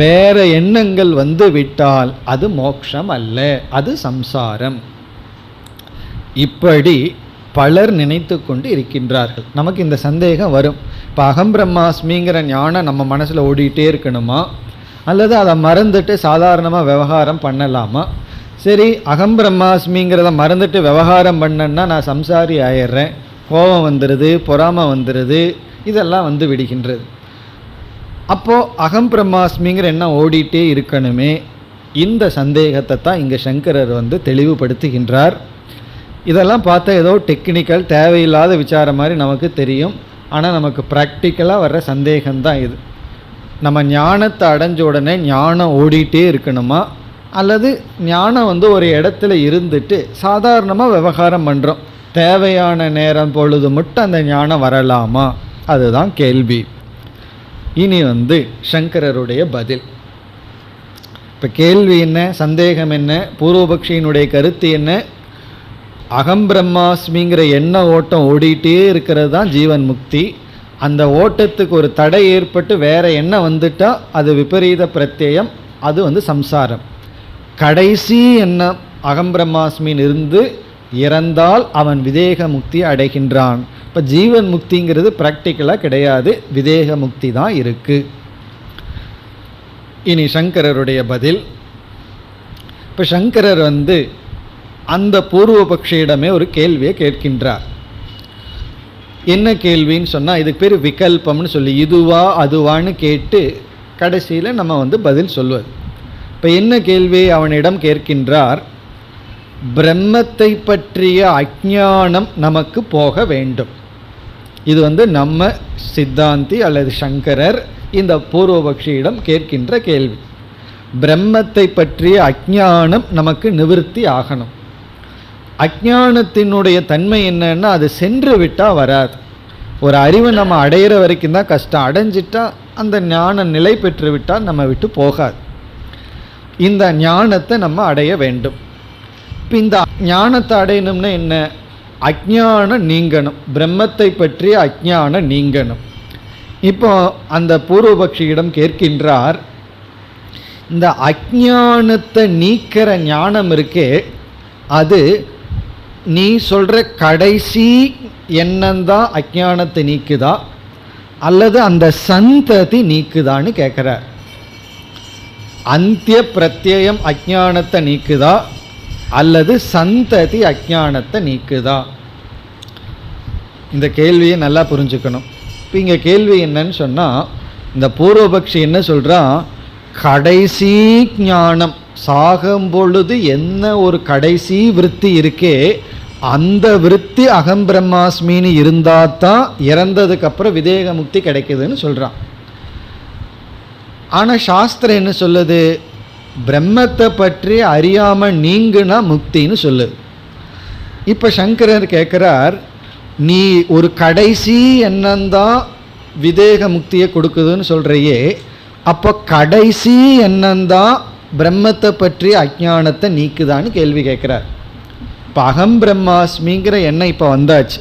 வேற எண்ணங்கள் விட்டால் அது மோட்சம் அல்ல, அது சம்சாரம். இப்படி பலர் நினைத்து கொண்டு இருக்கின்றார்கள். நமக்கு இந்த சந்தேகம் வரும். இப்போ அகம் பிரம்மாஸ்மிங்கிற ஞானம் நம்ம மனசில் ஓடிட்டே இருக்கணுமா, அல்லது அதை மறந்துட்டு சாதாரணமாக விவகாரம் பண்ணலாமா? சரி, அகம் பிரம்மாஸ்மிங்கிறத மறந்துட்டு விவகாரம் பண்ணேன்னா நான் சம்சாரி ஆயிடுறேன், கோபம் வந்துடுது, பொறாமை வந்துடுது, இதெல்லாம் விடுகின்றது. அப்போது அகம் பிரம்மாஸ்மிங்கிற எண்ணம் ஓடிட்டே இருக்கணுமே. இந்த சந்தேகத்தை தான் இங்கே சங்கரர் தெளிவுபடுத்துகின்றார். இதெல்லாம் பார்த்தா ஏதோ டெக்னிக்கல் தேவையில்லாத விசாரம் மாதிரி நமக்கு தெரியும். ஆனால் நமக்கு ப்ராக்டிக்கலாக வர்ற சந்தேகம்தான் இது. நம்ம ஞானத்தை அடைஞ்ச உடனே ஞானம் ஓடிட்டே இருக்கணுமா, அல்லது ஞானம் ஒரு இடத்துல இருந்துட்டு சாதாரணமாக விவகாரம் பண்ணுறோம். தேவையான நேரம் பொழுது மட்டும் அந்த ஞானம் வரலாமா? அதுதான் கேள்வி. இனி சங்கரருடைய பதில். இப்போ கேள்வி என்ன, சந்தேகம் என்ன, பூர்வபக்ஷியினுடைய கருத்து என்ன? அகம் பிரம்மாஸ்மிங்கிற எண்ண ஓட்டம் ஓடிட்டே இருக்கிறது தான் ஜீவன் முக்தி. அந்த ஓட்டத்துக்கு ஒரு தடை ஏற்பட்டு வேற எண்ணம் வந்துட்டால் அது விபரீத பிரத்யயம், அது சம்சாரம். கடைசி எண்ணம் அகம் பிரம்மாஸ்மின் இருந்து இறந்தால் அவன் விதேக முக்தி அடைகின்றான். இப்போ ஜீவன் முக்திங்கிறது ப்ராக்டிக்கலாக கிடையாது, விதேக முக்தி தான் இருக்குது. இனி சங்கரருடைய பதில். இப்போ சங்கரர் அந்த பூர்வபக்ஷியிடமே ஒரு கேள்வியை கேட்கின்றார். என்ன கேள்வின்னு சொன்னால், இதுக்கு பேர் விகல்பம்னு சொல்லி இதுவா அதுவான்னு கேட்டு கடைசியில் நம்ம பதில் சொல்வது. இப்போ என்ன கேள்வி அவனிடம் கேட்கின்றார்? பிரம்மத்தை பற்றிய அஞ்ஞானம் நமக்கு போக வேண்டும். இது நம்ம சித்தாந்தி அல்லது சங்கரர் இந்த பூர்வபக்ஷியிடம் கேட்கின்ற கேள்வி. பிரம்மத்தை பற்றிய அஞ்ஞானம் நமக்கு நிவர்த்தி ஆகணும். அஞ்ஞானத்தினுடைய தன்மை என்னன்னா, அது சென்று விட்டால் வராது. ஒரு அறிவை நம்ம அடையிற வரைக்கும் தான் கஷ்டம், அடைஞ்சிட்டா அந்த ஞான நிலை பெற்று விட்டால் நம்ம விட்டு போகாது. இந்த ஞானத்தை நம்ம அடைய வேண்டும். இப்போ இந்த ஞானத்தை அடையணும்னா என்ன? அஞ்ஞானம் நீங்கணும், பிரம்மத்தை பற்றிய அஞ்ஞானம் நீங்கணும். இப்போ அந்த பூர்வபக்ஷியிடம் கேட்கின்றார், இந்த அஞ்ஞானத்தை நீக்கிற ஞானம் இருக்கே, அது நீ சொல்கிற கடைசி எண்ணந்தான் அஞ்ஞானத்தை நீக்குதா அல்லது அந்த சந்ததி நீக்குதான்னு கேட்குறார். அந்திய பிரத்யயம் அஞ்ஞானத்தை நீக்குதா அல்லது சந்ததி அஞ்ஞானத்தை நீக்குதா? இந்த கேள்வியை நல்லா புரிஞ்சுக்கணும். இப்போ இங்கே கேள்வி என்னன்னு சொன்னால், இந்த பூர்வபக்ஷி என்ன சொல்கிறான், கடைசி ஞானம் சாகும் பொழுது என்ன ஒரு கடைசி விருத்தி இருக்கே, அந்த விருத்தி அகம் பிரம்மாஸ்மின்னு இருந்தால் தான் இறந்ததுக்கப்புறம் விதேக முக்தி கிடைக்குதுன்னு சொல்கிறான். ஆனால் சாஸ்திரம் என்ன சொல்லுது? பிரம்மத்தை பற்றி அறியாமல் நீங்குனா முக்தின்னு சொல்லுது. இப்போ சங்கரர் கேட்குறார், நீ ஒரு கடைசி எண்ணந்தான் விதேக முக்தியை கொடுக்குதுன்னு சொல்கிறையே, அப்போ கடைசி எண்ணந்தான் பிரம்மத்தை பற்றி அஞ்ஞானத்தை நீக்குதான்னு கேள்வி கேட்குறார். இப்போ அகம் பிரம்மாஸ்மிங்கிற எண்ணம் இப்போ வந்தாச்சு.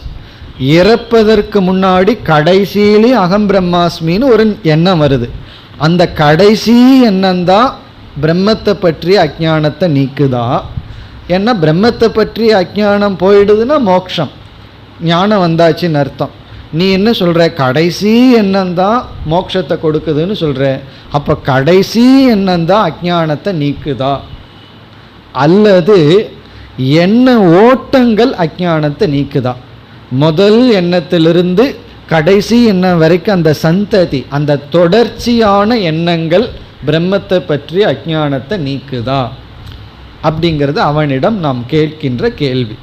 இறப்பதற்கு முன்னாடி கடைசியிலே அகம் பிரம்மாஸ்மின்னு ஒரு எண்ணம் வருது. அந்த கடைசி எண்ணந்தான் பிரம்மத்தை பற்றி அஞ்ஞானத்தை நீக்குதா? ஏன்னா பிரம்மத்தை பற்றி அஞ்ஞானம் போயிடுதுன்னா மோட்சம், ஞானம் வந்தாச்சுன்னு அர்த்தம். நீ என்ன சொல்கிற? கடைசி எண்ணந்தான் மோட்சத்தை கொடுக்குதுன்னு சொல்கிற. அப்போ கடைசி எண்ணந்தான் அஞ்ஞானத்தை நீக்குதா அல்லது எண்ண ஓட்டங்கள் அஞ்ஞானத்தை நீக்குதா? முதல் எண்ணத்திலிருந்து கடைசி எண்ணம் வரைக்கும் அந்த சந்ததி, அந்த தொடர்ச்சியான எண்ணங்கள் பிரம்மத்தை பற்றி அஞ்ஞானத்தை நீக்குதா அப்படிங்கிறது அவனிடம் நாம் கேட்கின்ற கேள்வி.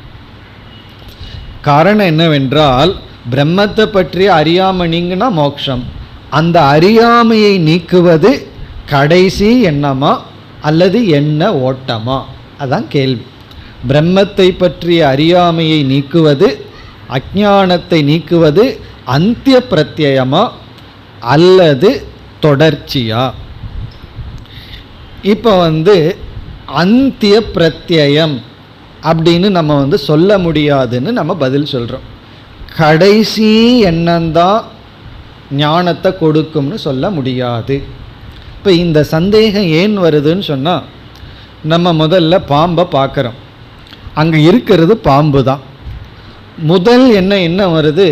காரணம் என்னவென்றால், பிரம்மத்தை பற்றி அறியாமை நீங்கினா மோட்சம். அந்த அறியாமையை நீக்குவது கடைசி எண்ணமா அல்லது எண்ண ஓட்டமா? அதான் கேள்வி. பிரம்மத்தை பற்றிய அறியாமையை நீக்குவது, அஞ்ஞானத்தை நீக்குவது அந்திய பிரத்யயமா அல்லது தொடர்ச்சியா? இப்போ அந்திய பிரத்யயம் அப்படின்னு நம்ம சொல்ல முடியாதுன்னு நம்ம பதில் சொல்கிறோம். கடைசி எண்ணந்தான் ஞானத்தை கொடுக்கும்னு சொல்ல முடியாது. இப்போ இந்த சந்தேகம் ஏன் வருதுன்னு சொன்னால், நம்ம முதல்ல பாம்பை பார்க்குறோம், அங்கே இருக்கிறது பாம்பு தான். முதல் எண்ணம் வருது,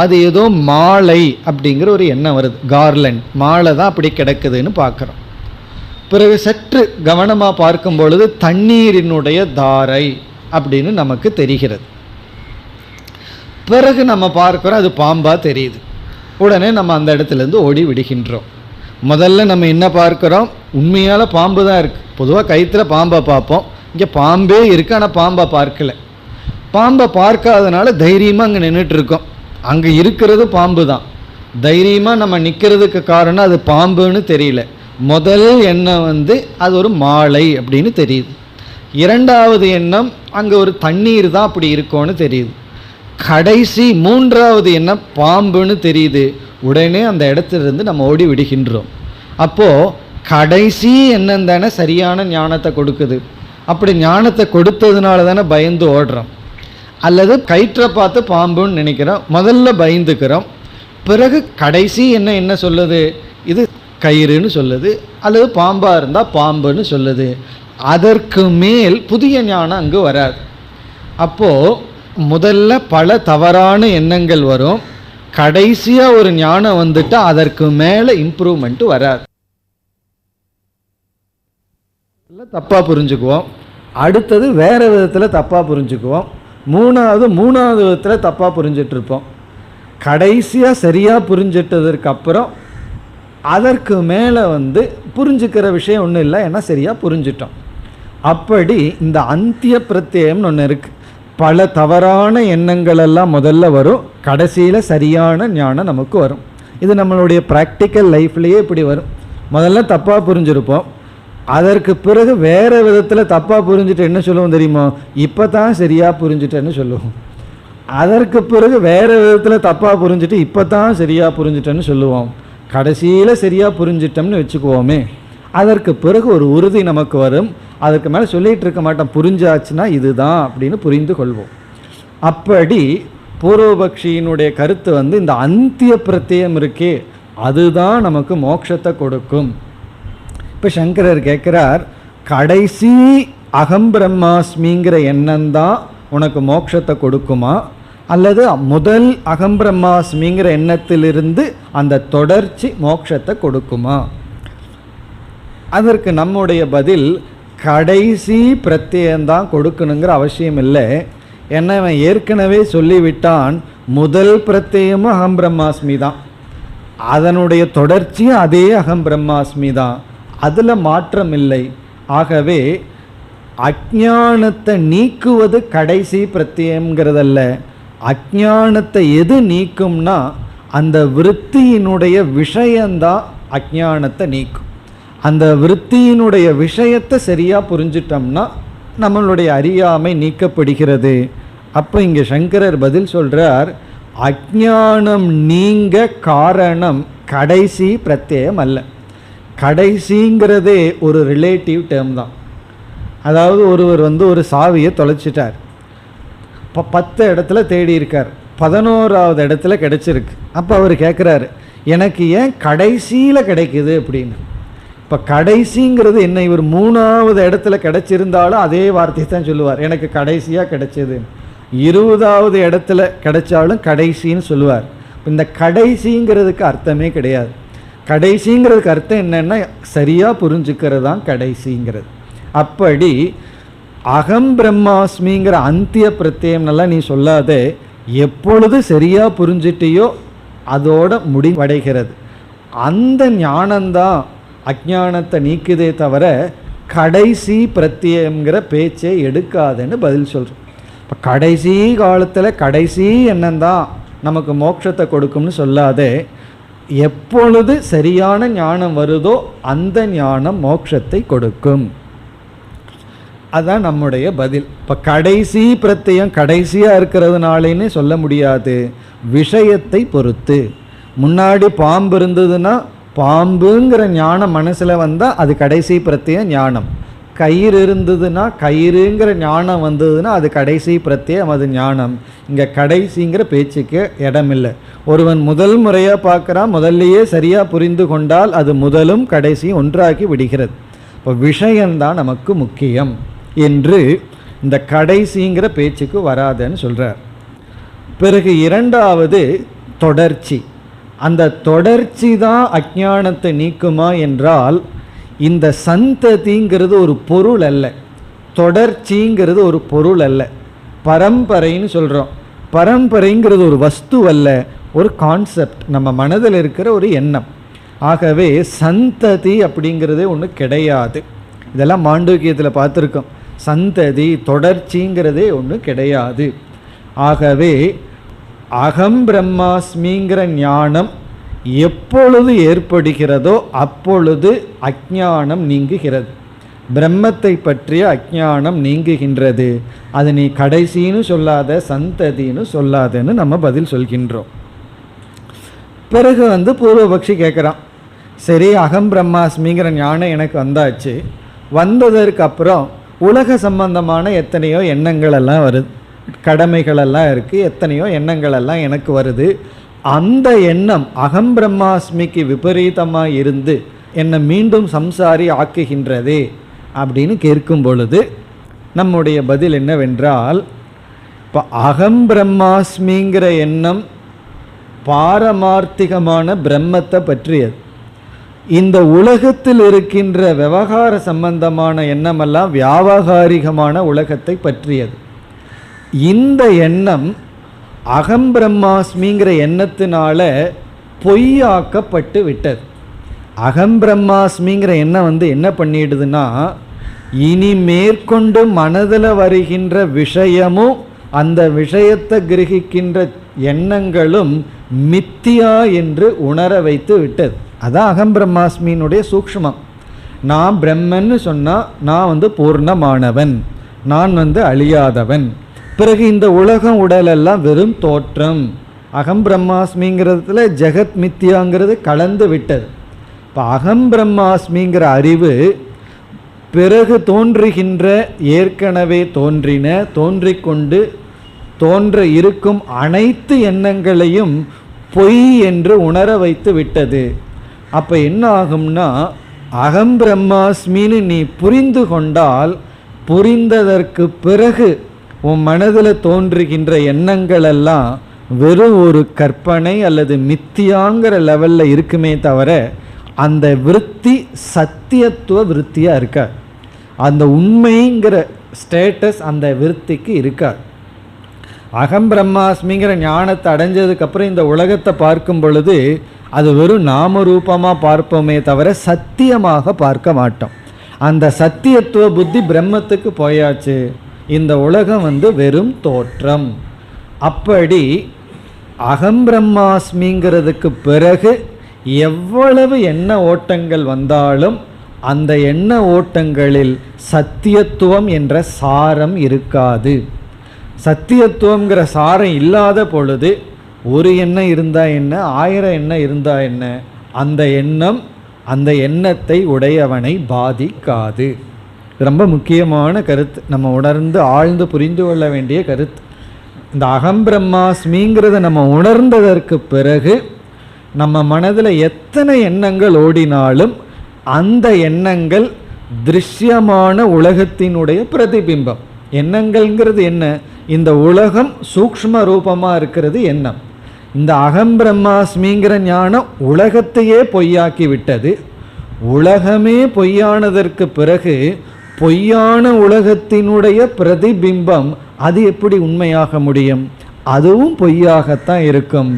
அது ஏதோ மாலை அப்படிங்கிற ஒரு எண்ணம் வருது, கார்லண்ட் மாலை தான் அப்படி கிடக்குதுன்னு பார்க்குறோம். பிறகு சற்று கவனமாக பார்க்கும் பொழுது தண்ணீரினுடைய தாரை அப்படின்னு நமக்கு தெரிகிறது. பிறகு நம்ம பார்க்குறோம் அது பாம்பாக தெரியுது. உடனே நம்ம அந்த இடத்துலேருந்து ஓடி விடுகின்றோம். முதல்ல நம்ம என்ன பார்க்குறோம்? உண்மையால் பாம்பு தான் இருக்குது. பொதுவாக கயிற்றுல பாம்பை பார்ப்போம், இங்கே பாம்பே இருக்குது ஆனால் பாம்பை பார்க்கலை. பாம்பை பார்க்காதனால தைரியமாக அங்கே நின்றுட்டுருக்கோம். அங்கே இருக்கிறது பாம்பு தான். தைரியமாக நம்ம நிற்கிறதுக்கு காரணம் அது பாம்புன்னு தெரியல. முதல் எண்ணம் அது ஒரு மாலை அப்படின்னு தெரியுது. இரண்டாவது எண்ணம் அங்கே ஒரு தண்ணீர் தான் அப்படி இருக்கோன்னு தெரியுது. கடைசி மூன்றாவது என்ன, பாம்புன்னு தெரியுது, உடனே அந்த இடத்துலேருந்து நம்ம ஓடி விடுகின்றோம். அப்போது கடைசி எண்ணம் தானே சரியான ஞானத்தை கொடுக்குது. அப்படி ஞானத்தை கொடுத்ததுனால தானே பயந்து ஓடுறோம். அல்லது கயிற்றை பார்த்து பாம்புன்னு நினைக்கிறோம், முதல்ல பயந்துக்கிறோம், பிறகு கடைசி என்ன சொல்லுது, இது கயிறுன்னு சொல்லுது, அல்லது பாம்பாக இருந்தால் பாம்புன்னு சொல்லுது. அதற்கு மேல் புதிய ஞானம் அங்கு வராது. அப்போது முதல்ல பல தவறான எண்ணங்கள் வரும், கடைசியாக ஒரு ஞானம் வந்துட்டால் அதற்கு மேலே இம்ப்ரூவ்மெண்ட்டு வராது. தப்பாக புரிஞ்சுக்குவோம், அடுத்தது வேறு விதத்தில் தப்பாக புரிஞ்சுக்குவோம், மூணாவது விதத்தில் தப்பாக புரிஞ்சிட்ருப்போம். கடைசியாக சரியாக புரிஞ்சிட்டதற்கு அப்புறம் அதற்கு மேலே புரிஞ்சுக்கிற விஷயம் ஒன்றும் இல்லை, ஏன்னா சரியாக புரிஞ்சிட்டோம். அப்படி இந்த அந்திய பிரத்யம்னு ஒன்று இருக்குது. பல தவறான எண்ணங்களெல்லாம் முதல்ல வரும், கடைசியில் சரியான ஞானம் நமக்கு வரும். இது நம்மளுடைய ப்ராக்டிக்கல் லைஃப்லேயே இப்படி வரும். முதல்ல தப்பாக புரிஞ்சிருப்போம், அதற்கு பிறகு வேறு விதத்தில் தப்பாக புரிஞ்சுட்டு என்ன சொல்லுவோம் தெரியுமா, இப்போ தான் சரியாக புரிஞ்சுட்டேன்னு சொல்லுவோம். அதற்கு பிறகு வேறு விதத்தில் தப்பாக புரிஞ்சுட்டு இப்போ தான் சரியாக புரிஞ்சுட்டேன்னு சொல்லுவோம். கடைசியில் சரியாக புரிஞ்சிட்டோம்னு வச்சுக்குவோமே, அதற்கு பிறகு ஒரு உறுதி நமக்கு வரும். அதுக்கு மேலே சொல்லிகிட்டு இருக்க மாட்டோம், புரிஞ்சாச்சுன்னா இதுதான் அப்படின்னு புரிந்து கொள்வோம். அப்படி பூர்வபக்ஷியினுடைய கருத்து இந்த அந்திய பிரத்யம் இருக்கே அதுதான் நமக்கு மோட்சத்தை கொடுக்கும். இப்போ சங்கரர் கேட்குறார், கடைசி அகம் பிரம்மாஸ்மிங்கிற எண்ணம் தான் உனக்கு மோட்சத்தை கொடுக்குமா, அல்லது முதல் அகம் பிரம்மாஸ்மிங்கிற எண்ணத்திலிருந்து அந்த தொடர்ச்சி மோட்சத்தை கொடுக்குமா? அதற்கு நம்முடைய பதில், கடைசி பிரத்யம்தான் கொடுக்கணுங்கிற அவசியம் இல்லை. ஏன்னா அவன் ஏற்கனவே சொல்லிவிட்டான், முதல் பிரத்யமும் அகம் பிரம்மாஸ்மி தான், அதனுடைய தொடர்ச்சியும் அதே அகம் பிரம்மாஸ்மி தான், அதில் மாற்றம் இல்லை. ஆகவே அஞ்ஞானத்தை நீக்குவது கடைசி பிரத்யம்ங்கிறதல்ல, அஞ்ஞானத்தை எது நீக்கும்னா அந்த விருத்தியினுடைய விஷயந்தான் அஞ்ஞானத்தை நீக்கும். அந்த விருத்தியினுடைய விஷயத்தை சரியாக புரிஞ்சிட்டோம்னா நம்மளுடைய அறியாமை நீக்கப்படுகிறது. அப்போ இங்கே சங்கரர் பதில் சொல்கிறார், அஞ்ஞானம் நீங்க காரணம் கடைசி பிரத்யம் அல்ல. கடைசிங்கிறதே ஒரு ரிலேட்டிவ் டேர்ம் தான். அதாவது ஒருவர் ஒரு சாவியை தொலைச்சிட்டார், இப்போ 10 இடத்துல தேடி இருக்கார், 11வது இடத்துல கிடைச்சிருக்கு. அப்போ அவர் கேட்குறாரு, எனக்கு ஏன் கடைசியில் கிடைக்குது அப்படின்னு. இப்போ கடைசிங்கிறது என்ன, இவர் 3வது இடத்துல கிடைச்சிருந்தாலும் அதே வார்த்தை தான் சொல்லுவார், எனக்கு கடைசியாக கிடைச்சது. 20வது இடத்துல கிடைச்சாலும் கடைசின்னு சொல்லுவார். இந்த கடைசிங்கிறதுக்கு அர்த்தமே கிடையாது. கடைசிங்கிறதுக்கு அர்த்தம் என்னென்னா சரியாக புரிஞ்சுக்கிறது தான் கடைசிங்கிறது. அப்படி அகம் பிரம்மாஸ்மிங்கிற அந்திய பிரத்யம் நல்லா நீ சொல்லாதே, எப்பொழுது சரியாக புரிஞ்சிட்டியோ அதோட முடிவடைகிறது. அந்த ஞானந்தான் அஞ்ஞானத்தை நீக்குதே தவிர கடைசி பிரத்யங்கிற பேச்சை எடுக்காதுன்னு பதில் சொல்கிறோம். இப்போ கடைசி காலத்தில் கடைசி எண்ணந்தான் நமக்கு மோட்சத்தை கொடுக்கும்னு சொல்லாதே, எப்பொழுது சரியான ஞானம் வருதோ அந்த ஞானம் மோட்சத்தை கொடுக்கும். அதான் நம்முடைய பதில். இப்போ கடைசி பிரத்யம் கடைசியாக இருக்கிறதுனாலேன்னு சொல்ல முடியாது, விஷயத்தை பொறுத்து. முன்னாடி பாம்பு இருந்ததுன்னா பாம்புங்கிற ஞானம் மனசில் வந்தால் அது கடைசி பிரத்யம் ஞானம். கயிறு இருந்ததுன்னா கயிறுங்கிற ஞானம் வந்ததுன்னா அது கடைசி பிரத்யம், அது ஞானம். இங்கே கடைசிங்கிற பேச்சுக்கு இடமில்லை. ஒருவன் முதல் முறையாக பார்க்குறான், முதல்லையே சரியாக புரிந்து கொண்டால் அது முதலும் கடைசியும் ஒன்றாக்கி விடுகிறது. இப்போ விஷயந்தான் நமக்கு முக்கியம் என்று இந்த கடைசிங்கிற பேச்சுக்கு வராதுன்னு சொல்கிறார். பிறகு இரண்டாவது தொடர்ச்சி. அந்த தொடர்ச்சி தான் அஞ்ஞானத்தை நீக்குமா என்றால், இந்த சந்ததிங்கிறது ஒரு பொருள் அல்ல, தொடர்ச்சிங்கிறது ஒரு பொருள் அல்ல. பரம்பரைன்னு சொல்கிறோம், பரம்பரைங்கிறது ஒரு வஸ்து அல்ல, ஒரு கான்செப்ட், நம்ம மனதில் இருக்கிற ஒரு எண்ணம். ஆகவே சந்ததி அப்படிங்கிறதே ஒன்று கிடையாது. இதெல்லாம் மாண்டூக்கியத்தில் பார்த்துருக்கோம். சந்ததி தொடர்ச்சிங்கிறதே ஒன்று கிடையாது. ஆகவே அகம் பிரம்மாஸ்மிங்கிற ஞானம் எப்பொழுது ஏற்படுகிறதோ அப்பொழுது அஞ்ஞானம் நீங்குகிறது. பிரம்மத்தை பற்றிய அஞ்ஞானம் நீங்குகின்றது. அது நீ கடைசின்னு சொல்லாத, சந்ததின்னு சொல்லாதன்னு நம்ம பதில் சொல்கின்றோம். பிறகு பூர்வபக்ஷி கேட்குறான், சரி அகம் பிரம்மாஸ்மிங்கிற ஞானம் எனக்கு வந்தாச்சு, வந்ததற்கு அப்புறம் உலக சம்பந்தமான எத்தனையோ எண்ணங்கள் எல்லாம் வருது, கடமைகளெல்லாம் இருக்குது, எத்தனையோ எண்ணங்கள் எல்லாம் எனக்கு வருது. அந்த எண்ணம் அகம் பிரம்மாஸ்மிக்கு விபரீதமாக இருந்து என்னை மீண்டும் சம்சாரி ஆக்குகின்றதே அப்படின்னு கேட்கும் பொழுது நம்முடைய பதில் என்னவென்றால், இப்போ அகம் பிரம்மாஸ்மிங்கிற எண்ணம் பாரமார்த்திகமான பிரம்மத்தை பற்றியது. இந்த உலகத்தில் இருக்கின்ற விவகார சம்பந்தமான எண்ணமெல்லாம் வியாவகாரிகமான உலகத்தை பற்றியது. இந்த எண்ணம் அகம் பிரம்மாஸ்மிங்கிற எண்ணத்தினால பொய்யாக்கப்பட்டு விட்டது. அகம் பிரம்மாஸ்மிங்கிற எண்ணம் என்ன பண்ணிடுதுன்னா, இனி மேற்கொண்டு மனதில் வருகின்ற விஷயமும் அந்த விஷயத்தை கிரகிக்கின்ற எண்ணங்களும் மித்தியா என்று உணர வைத்து விட்டது. அதான் அகம் பிரம்மாஸ்மியினுடைய சூக்ஷ்மம். நான் பிரம்மன்னு சொன்னால் நான் பூர்ணமானவன், நான் அழியாதவன். பிறகு இந்த உலகம் உடலெல்லாம் வெறும் தோற்றம். அகம் பிரம்மாஸ்மிங்கிறதுல ஜெகத் மித்தியாங்கிறது கலந்து விட்டது. இப்போ அகம் பிரம்மாஸ்மிங்கிற அறிவு பிறகு தோன்றுகின்ற, ஏற்கனவே தோன்றின, தோன்றிக்கொண்டு தோன்ற இருக்கும் அனைத்து எண்ணங்களையும் பொய் என்று உணர வைத்து விட்டது. அப்போ என்ன ஆகும்னா, அகம் பிரம்மாஸ்மின்னு நீ புரிந்து கொண்டால், புரிந்ததற்கு பிறகு உன் மனதில் தோன்றுகின்ற எண்ணங்கள் எல்லாம் வெறும் ஒரு கற்பனை அல்லது மித்தியாங்கிற லெவலில் இருக்குமே தவிர அந்த விருத்தி சத்தியத்துவ விருத்தியாக இருக்காது. அந்த உண்மைங்கிற ஸ்டேட்டஸ் அந்த விருத்திக்கு இருக்காது. அகம் பிரம்மாஸ்மிங்கிற ஞானத்தை அடைஞ்சதுக்கப்புறம் இந்த உலகத்தை பார்க்கும் பொழுது அது வெறும் நாமரூபமாக பார்ப்போமே தவிர சத்தியமாக பார்க்க மாட்டோம். அந்த சத்தியத்துவ புத்தி பிரம்மத்துக்கு போயாச்சு. இந்த உலகம் வெறும் தோற்றம். அப்படி அகம் பிரம்மாஸ்மிங்கிறதுக்கு பிறகு எவ்வளவு எண்ண ஓட்டங்கள் வந்தாலும் அந்த எண்ண ஓட்டங்களில் சத்தியத்துவம் என்ற சாரம் இருக்காது. சத்தியத்துவங்கிற சாரம் இல்லாத பொழுது ஒரு எண்ணம் இருந்தால் என்ன, 1000 எண்ணம் இருந்தால் என்ன, அந்த எண்ணம் அந்த எண்ணத்தை உடையவனை பாதிக்காது. ரொம்ப முக்கியமான கருத்து, நம்ம உணர்ந்து ஆழ்ந்து புரிந்து கொள்ள வேண்டிய கருத்து. இந்த அகம் பிரம்மாஸ்மிங்கிறத நம்ம உணர்ந்ததற்கு பிறகு நம்ம மனதில் எத்தனை எண்ணங்கள் ஓடினாலும் அந்த எண்ணங்கள் திருஷ்யமான உலகத்தினுடைய பிரதிபிம்பம். எண்ணங்கள்ங்கிறது என்ன, இந்த உலகம் சூக்ஷ்ம ரூபமாக இருக்கிறது எண்ணம். இந்த அகம் பிரம்மாஸ்மிங்கிற ஞானம் உலகத்தையே பொய்யாக்கி விட்டது. உலகமே பொய்யானதற்கு பிறகு பொய்யான உலகத்தினுடைய பிரதிபிம்பம் அது எப்படி உண்மையாக முடியும்? அதுவும் பொய்யாகத்தான் இருக்கும்.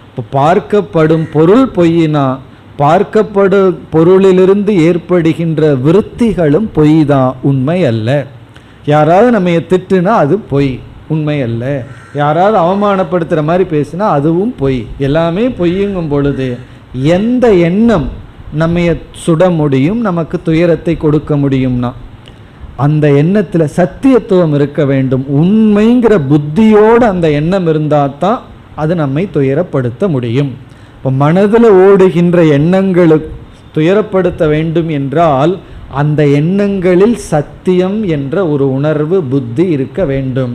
இப்போ பார்க்கப்படும் பொருள் பொய்யினா பார்க்கப்படும் பொருளிலிருந்து ஏற்படுகின்ற விருத்திகளும் பொய் தான், உண்மை அல்ல. யாராவது நம்ம திட்டுனா அது பொய், உண்மை அல்ல. யாராவது அவமானப்படுத்துகிற மாதிரி பேசினா அதுவும் பொய். எல்லாமே பொய்யுங்கும் பொழுது எந்த எண்ணம் நம்ம சுட முடியும், நமக்கு துயரத்தை கொடுக்க முடியும்னா அந்த எண்ணத்தில் சத்தியத்துவம் இருக்க வேண்டும். உண்மைங்கிற புத்தியோடு அந்த எண்ணம் இருந்தால் தான் அது நம்மை துயரப்படுத்த முடியும். இப்போ மனதில் ஓடுகின்ற எண்ணங்களுக்கு துயரப்படுத்த வேண்டும் என்றால் அந்த எண்ணங்களில் சத்தியம் என்ற ஒரு உணர்வு புத்தி இருக்க வேண்டும்.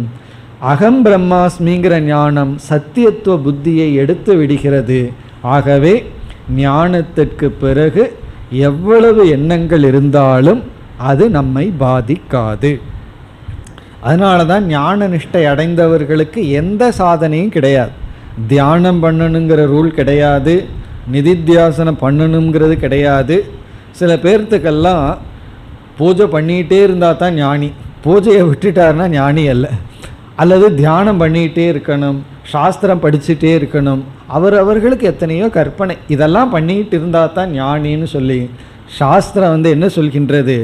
அகம் பிரம்மாஸ்மிங்கிற ஞானம் சத்தியத்துவ புத்தியை எடுத்து விடுகிறது. ஆகவே ஞானத்திற்கு பிறகு எவ்வளவு எண்ணங்கள் இருந்தாலும் அது நம்மை பாதிக்காது. அதனால தான் ஞான நிஷ்டை அடைந்தவர்களுக்கு எந்த சாதனையும் கிடையாது. தியானம் பண்ணணுங்கிற ரூல் கிடையாது, நிதித்தியாசனம் பண்ணணுங்கிறது கிடையாது. சில பேர்த்துக்கெல்லாம் பூஜை பண்ணிகிட்டே இருந்தால் தான் ஞானி, பூஜையை விட்டுட்டாருன்னா ஞானி அல்ல. அல்லது தியானம் பண்ணிகிட்டே இருக்கணும், சாஸ்திரம் படிச்சுட்டே இருக்கணும், அவர்களுக்கு எத்தனையோ கற்பனை, இதெல்லாம் பண்ணிகிட்டு இருந்தால் தான் ஞானின்னு சொல்லி சாஸ்திரம் என்ன சொல்கின்றது,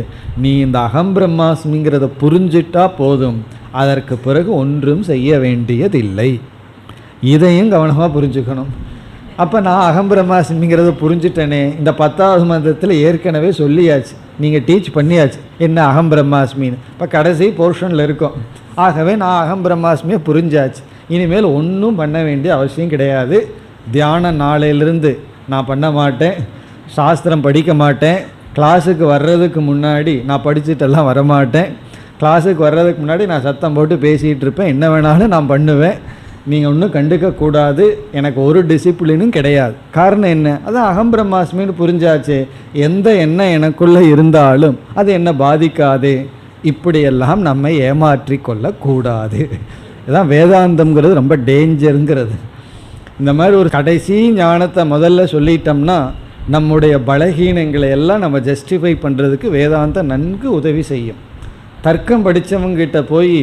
நீ இந்த அகம் பிரம்மாஸ்மிங்கிறத புரிஞ்சிட்டா போதும், அதற்கு பிறகு ஒன்றும் செய்ய வேண்டியதில்லை. இதையும் கவனமாக புரிஞ்சுக்கணும். அப்போ நான் அகம் பிரம்மாஸ்மிங்கிறத புரிஞ்சிட்டனே, இந்த 10வது மந்திரத்தில் ஏற்கனவே சொல்லியாச்சு. நீங்கள் டீச் பண்ணியாச்சு என்ன அகம் பிரம்மாஸ்மின்னு. இப்போ கடைசி போர்ஷனில் இருக்கும். ஆகவே நான் அகம் பிரம்மாஸ்மியை புரிஞ்சாச்சு. இனிமேல் ஒன்றும் பண்ண வேண்டிய அவசியம் கிடையாது. தியானம் நாளையிலிருந்து நான் பண்ண மாட்டேன், சாஸ்திரம் படிக்க மாட்டேன், கிளாஸுக்கு வர்றதுக்கு முன்னாடி நான் படிச்சுட்டெல்லாம் வரமாட்டேன், கிளாஸுக்கு வர்றதுக்கு முன்னாடி நான் சத்தம் போட்டு பேசிகிட்டு இருப்பேன், என்ன வேணாலும் நான் பண்ணுவேன், நீங்கள் ஒன்றும் கண்டுக்கக்கூடாது, எனக்கு ஒரு டிசிப்ளினும் கிடையாது. காரணம் என்ன? அதான் அகம் பிரம்மாஸ்மின்னு புரிஞ்சாச்சு. எந்த எண்ணம் எனக்குள்ளே இருந்தாலும் அது என்னை பாதிக்காது. இப்படியெல்லாம் நம்மை ஏமாற்றி கொள்ளக்கூடாது. இதுதான் வேதாந்தம்ங்கிறது ரொம்ப டேஞ்சருங்கிறது. இந்த மாதிரி ஒரு கடைசி ஞானத்தை முதல்ல சொல்லிட்டோம்னா நம்முடைய பலகீனங்களை எல்லாம் நம்ம ஜஸ்டிஃபை பண்ணுறதுக்கு வேதாந்தம் நன்கு உதவி செய்யும். தர்க்கம் படித்தவங்கிட்ட போய்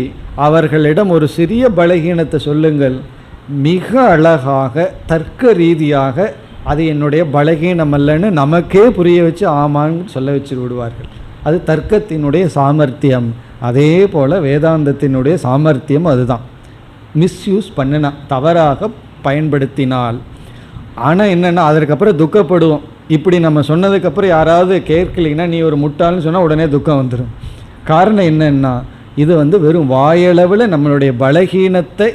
அவர்களிடம் ஒரு சிறிய பலகீனத்தை சொல்லுங்கள், மிக அழகாக தர்க்க ரீதியாக அது என்னுடைய பலகீனம் அல்லன்னு நமக்கே புரிய வச்சு ஆமான்னு சொல்ல வச்சு விடுவார்கள். அது தர்க்கத்தினுடைய சாமர்த்தியம். அதே போல் வேதாந்தத்தினுடைய சாமர்த்தியம் அதுதான். மிஸ்யூஸ் பண்ணினா, தவறாக பயன்படுத்தினால். ஆனால் என்னென்னா அதற்கப்புறம் துக்கப்படுவோம். இப்படி நம்ம சொன்னதுக்கப்புறம் யாராவது கேட்கலைன்னா நீ ஒரு முட்டாள்னு சொன்னால் உடனே துக்கம் வந்துடும். காரணம் என்னென்னா இது வெறும் வாயளவில் நம்மளுடைய பலகீனத்தை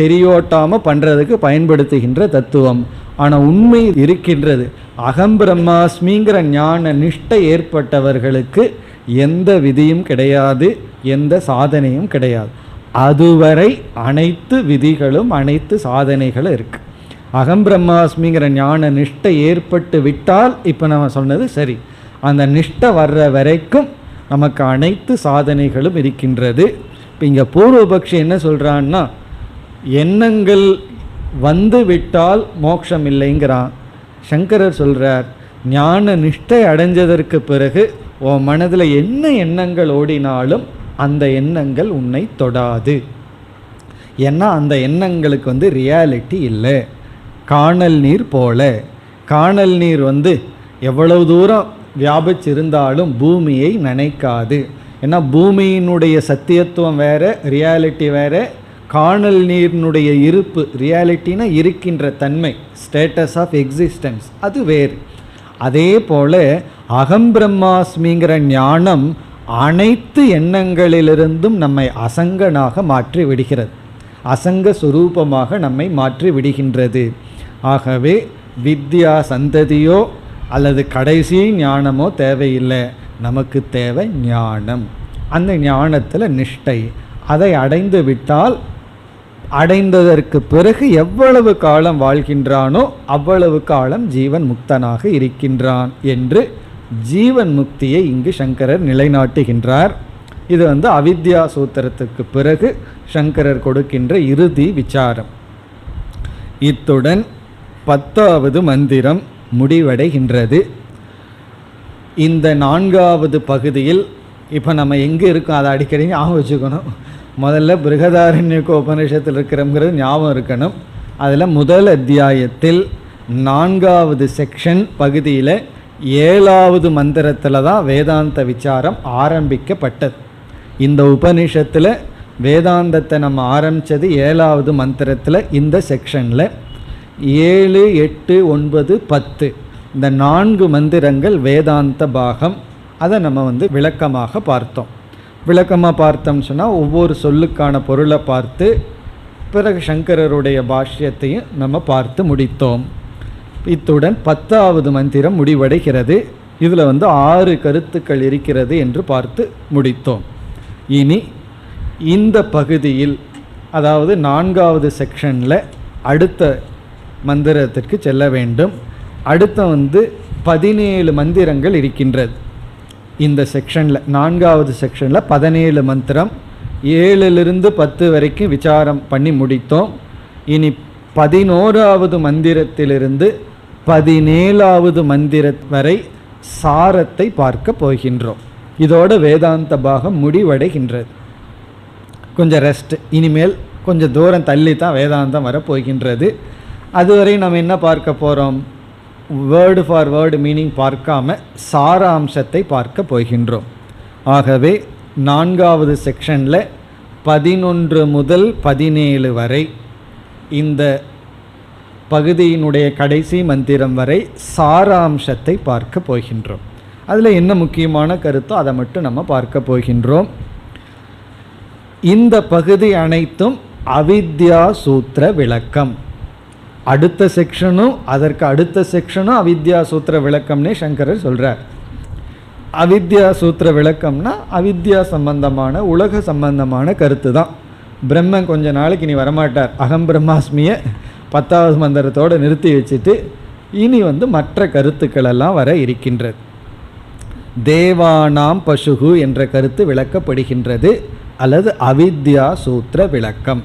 தெரியோட்டாமல் பண்ணுறதுக்கு பயன்படுத்துகின்ற தத்துவம். ஆனால் உண்மை இருக்கின்றது. அகம் பிரம்மாஸ்மிங்கிற ஞான நிஷ்டை ஏற்பட்டவர்களுக்கு எந்த விதியும் கிடையாது, எந்த சாதனையும் கிடையாது. அதுவரை அனைத்து விதிகளும் அனைத்து சாதனைகளும் இருக்குது. அகம் பிரம்மாஸ்மிங்கிற ஞான நிஷ்டை ஏற்பட்டு விட்டால், இப்போ நம்ம சொன்னது சரி, அந்த நிஷ்டை வர்ற வரைக்கும் நமக்கு அனைத்து சாதனைகளும் இருக்கின்றது. இப்போ இங்கே பூர்வபக்ஷி என்ன சொல்கிறான்னா, எண்ணங்கள் வந்து விட்டால் மோட்சம் இல்லைங்கிறான். சங்கரர் சொல்கிறார், ஞான நிஷ்டை அடைஞ்சதற்கு பிறகு உன் மனதில் என்ன எண்ணங்கள் ஓடினாலும் அந்த எண்ணங்கள் உன்னை தொடாது. ஏன்னா அந்த எண்ணங்களுக்கு ரியாலிட்டி இல்லை. காணல் நீர் போல. காணல் நீர் எவ்வளவு தூரம் வியாபிச்சிருந்தாலும் பூமியை நனைக்காது. ஏன்னா பூமியினுடைய சத்தியத்துவம் வேறு, ரியாலிட்டி வேறு. காணல் நீரினுடைய இருப்பு, ரியாலிட்டினா இருக்கின்ற தன்மை, ஸ்டேட்டஸ் ஆஃப் எக்ஸிஸ்டன்ஸ், அது வேறு. அதே போல் அகம் பிரம்மாஸ்மிங்கிற ஞானம் அனைத்து எண்ணங்களிலிருந்தும் நம்மை அசங்கனாக மாற்றி விடுகிறது. அசங்க சுரூபமாக நம்மை மாற்றி விடுகின்றது. ஆகவே வித்யா சந்ததியோ அல்லது கடைசி ஞானமோ தேவையில்லை. நமக்கு தேவை ஞானம். அந்த ஞானத்தில் நிஷ்டை. அதை அடைந்து விட்டால், அடைந்ததற்கு பிறகு எவ்வளவு காலம் வாழ்கின்றானோ அவ்வளவு காலம் ஜீவன் முக்தனாக இருக்கின்றான் என்று ஜீவன் முக்தியை இங்கு சங்கரர் நிலைநாட்டுகின்றார். இது அவித்யா சூத்திரத்துக்கு பிறகு சங்கரர் கொடுக்கின்ற இறுதி விசாரம். இத்துடன் 10வது மந்திரம் முடிவடைகின்றது. இந்த 4வது பகுதியில் இப்போ நம்ம எங்கே இருக்கோம் அதை அடிக்கடி ஞாபகம் வச்சுக்கணும். முதல்ல பிருகதாரண்யக உபநிஷத்தில் இருக்கிறங்கிறது ஞாபகம் இருக்கணும். அதில் முதல் அத்தியாயத்தில் 4வது செக்ஷன் பகுதியில் 7வது மந்திரத்தில் தான் வேதாந்த விசாரம் ஆரம்பிக்கப்பட்டது. இந்த உபநிஷத்தில் வேதாந்தத்தை நம்ம ஆரம்பித்தது 7வது மந்திரத்தில். இந்த செக்ஷனில் 7, 8, 9, 10 இந்த 4 மந்திரங்கள் வேதாந்த பாகம். அதை நம்ம விளக்கமாக பார்த்தோம். விளக்கமாக பார்த்தோம்னு சொன்னால் ஒவ்வொரு சொல்லுக்கான பொருளை பார்த்து பிறகு சங்கரருடைய பாஷ்யத்தையும் நம்ம பார்த்து முடித்தோம். இத்துடன் 10வது மந்திரம் முடிவடைகிறது. இதில் 6 கருத்துக்கள் இருக்கிறது என்று பார்த்து முடித்தோம். இனி இந்த பகுதியில், அதாவது 4வது செக்ஷனில் அடுத்த மந்திரத்திற்கு செல்ல வேண்டும். அடுத்த 17 மந்திரங்கள் இருக்கின்றது. இந்த செக்ஷனில் 4வது செக்ஷனில் 17 மந்திரம், 7லிருந்து 10 வரைக்கும் விசாரம் பண்ணி முடித்தோம். இனி 11வது மந்திரத்திலிருந்து 17வது மந்திரம் வரை சாரத்தை பார்க்க போகின்றோம். இதோட வேதாந்த பாகம் முடிவடைகின்றது. கொஞ்சம் ரெஸ்ட். இனிமேல் கொஞ்சம் தூரம் தள்ளி தான் வேதாந்தம் வரப்போகின்றது. அதுவரை நம்ம என்ன பார்க்க போகிறோம்? வேர்டு ஃபார் வேர்டு மீனிங் பார்க்காம சாராம்சத்தை பார்க்க போகின்றோம். ஆகவே 4வது செக்ஷனில் 11 முதல் 17 வரை இந்த பகுதியினுடைய கடைசி மந்திரம் வரை சாராம்சத்தை பார்க்க போகின்றோம். அதில் என்ன முக்கியமான கருத்தோ அதை மட்டும் நம்ம பார்க்க போகின்றோம். இந்த பகுதி அனைத்தும் அவித்யா சூத்திர விளக்கம். அடுத்த செக்ஷனும் அதற்கு அடுத்த செக்ஷனும் அவித்யா சூத்திர விளக்கம்னே சங்கரர் சொல்கிறார். அவித்யா சூத்திர விளக்கம்னா அவித்யா சம்பந்தமான உலக சம்பந்தமான கருத்து தான். பிரம்மன் கொஞ்ச நாளைக்கு இனி வரமாட்டார். அகம் பிரம்மாஸ்மியை 10வது மந்திரத்தோடு நிறுத்தி வச்சுட்டு இனி மற்ற கருத்துக்கள் எல்லாம் வர இருக்கின்றது. தேவானாம் பசுகு என்ற கருத்து விளக்கப்படுகின்றது, அல்லது அவித்யா சூத்திர விளக்கம்.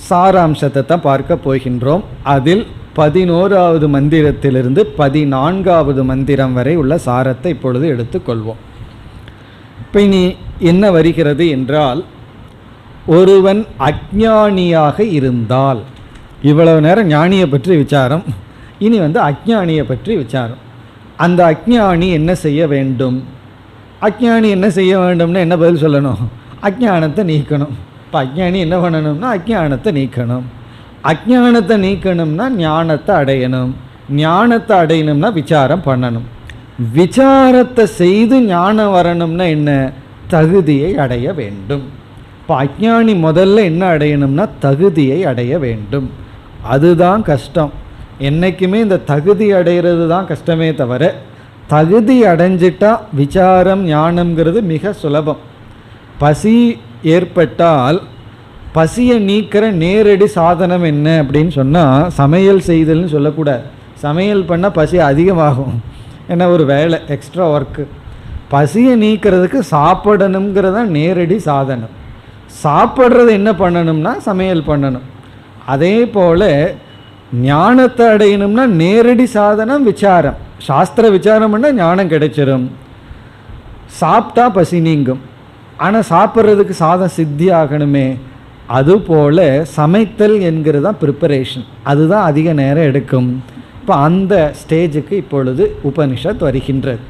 சாராம்சத்தை தான் பார்க்க போகின்றோம். அதில் 11வது மந்திரத்திலிருந்து 14வது மந்திரம் வரை உள்ள சாரத்தை இப்பொழுது எடுத்துக்கொள்வோம். இப்போ இனி என்ன வருகிறது என்றால், ஒருவன் அஞ்ஞானியாக இருந்தால், இவ்வளவு நேரம் ஞானியை பற்றி விசாரம், இனி அஞ்ஞானியை பற்றி விசாரம். அந்த அஞ்ஞானி என்ன செய்ய வேண்டும்? அஞ்ஞானி என்ன செய்ய வேண்டும்னு என்ன பதில் சொல்லணும்? அஞ்ஞானத்தை நீக்கணும். இப்போ அஞ்ஞானி என்ன பண்ணணும்னா அஞ்ஞானத்தை நீக்கணும். அஞ்ஞானத்தை நீக்கணும்னா ஞானத்தை அடையணும். ஞானத்தை அடையணும்னா விசாரம் பண்ணணும். விசாரத்தை செய்து ஞானம் வரணும்னா என்ன? தகுதியை அடைய வேண்டும். இப்போ அஞ்ஞானி முதல்ல என்ன அடையணும்னா தகுதியை அடைய வேண்டும். அதுதான் கஷ்டம். என்றைக்குமே இந்த தகுதி அடைகிறது தான் கஷ்டமே தவிர, தகுதி அடைஞ்சிட்டா விசாரம் ஞானம்ங்கிறது மிக சுலபம். பசி ஏற்பட்டால் பசியை நீக்கிற நேரடி சாதனம் என்ன அப்படின்னு சொன்னால் சமையல் செய்தல்னு சொல்லக்கூடாது. சமையல் பண்ணால் பசி அதிகமாகும், ஏன்னா ஒரு வேலை எக்ஸ்ட்ரா ஒர்க்கு. பசியை நீக்கிறதுக்கு சாப்பிடணுங்கிறது தான் நேரடி சாதனம். சாப்பிட்றது என்ன பண்ணணும்னா சமையல் பண்ணணும். அதே போல் ஞானத்தை அடையணும்னா நேரடி சாதனம் விசாரம். சாஸ்திர விசாரம் பண்ணால் ஞானம் கிடைச்சிடும். சாப்பிட்டா பசி நீங்கும். ஆனால் சாப்பிட்றதுக்கு சாதம் சித்தி ஆகணுமே. அதுபோல் சமைத்தல் என்கிறது தான் ப்ரிப்பரேஷன். அதுதான் அதிக நேரம் எடுக்கும். இப்போ அந்த ஸ்டேஜுக்கு இப்பொழுது உபனிஷத் வருகின்றது.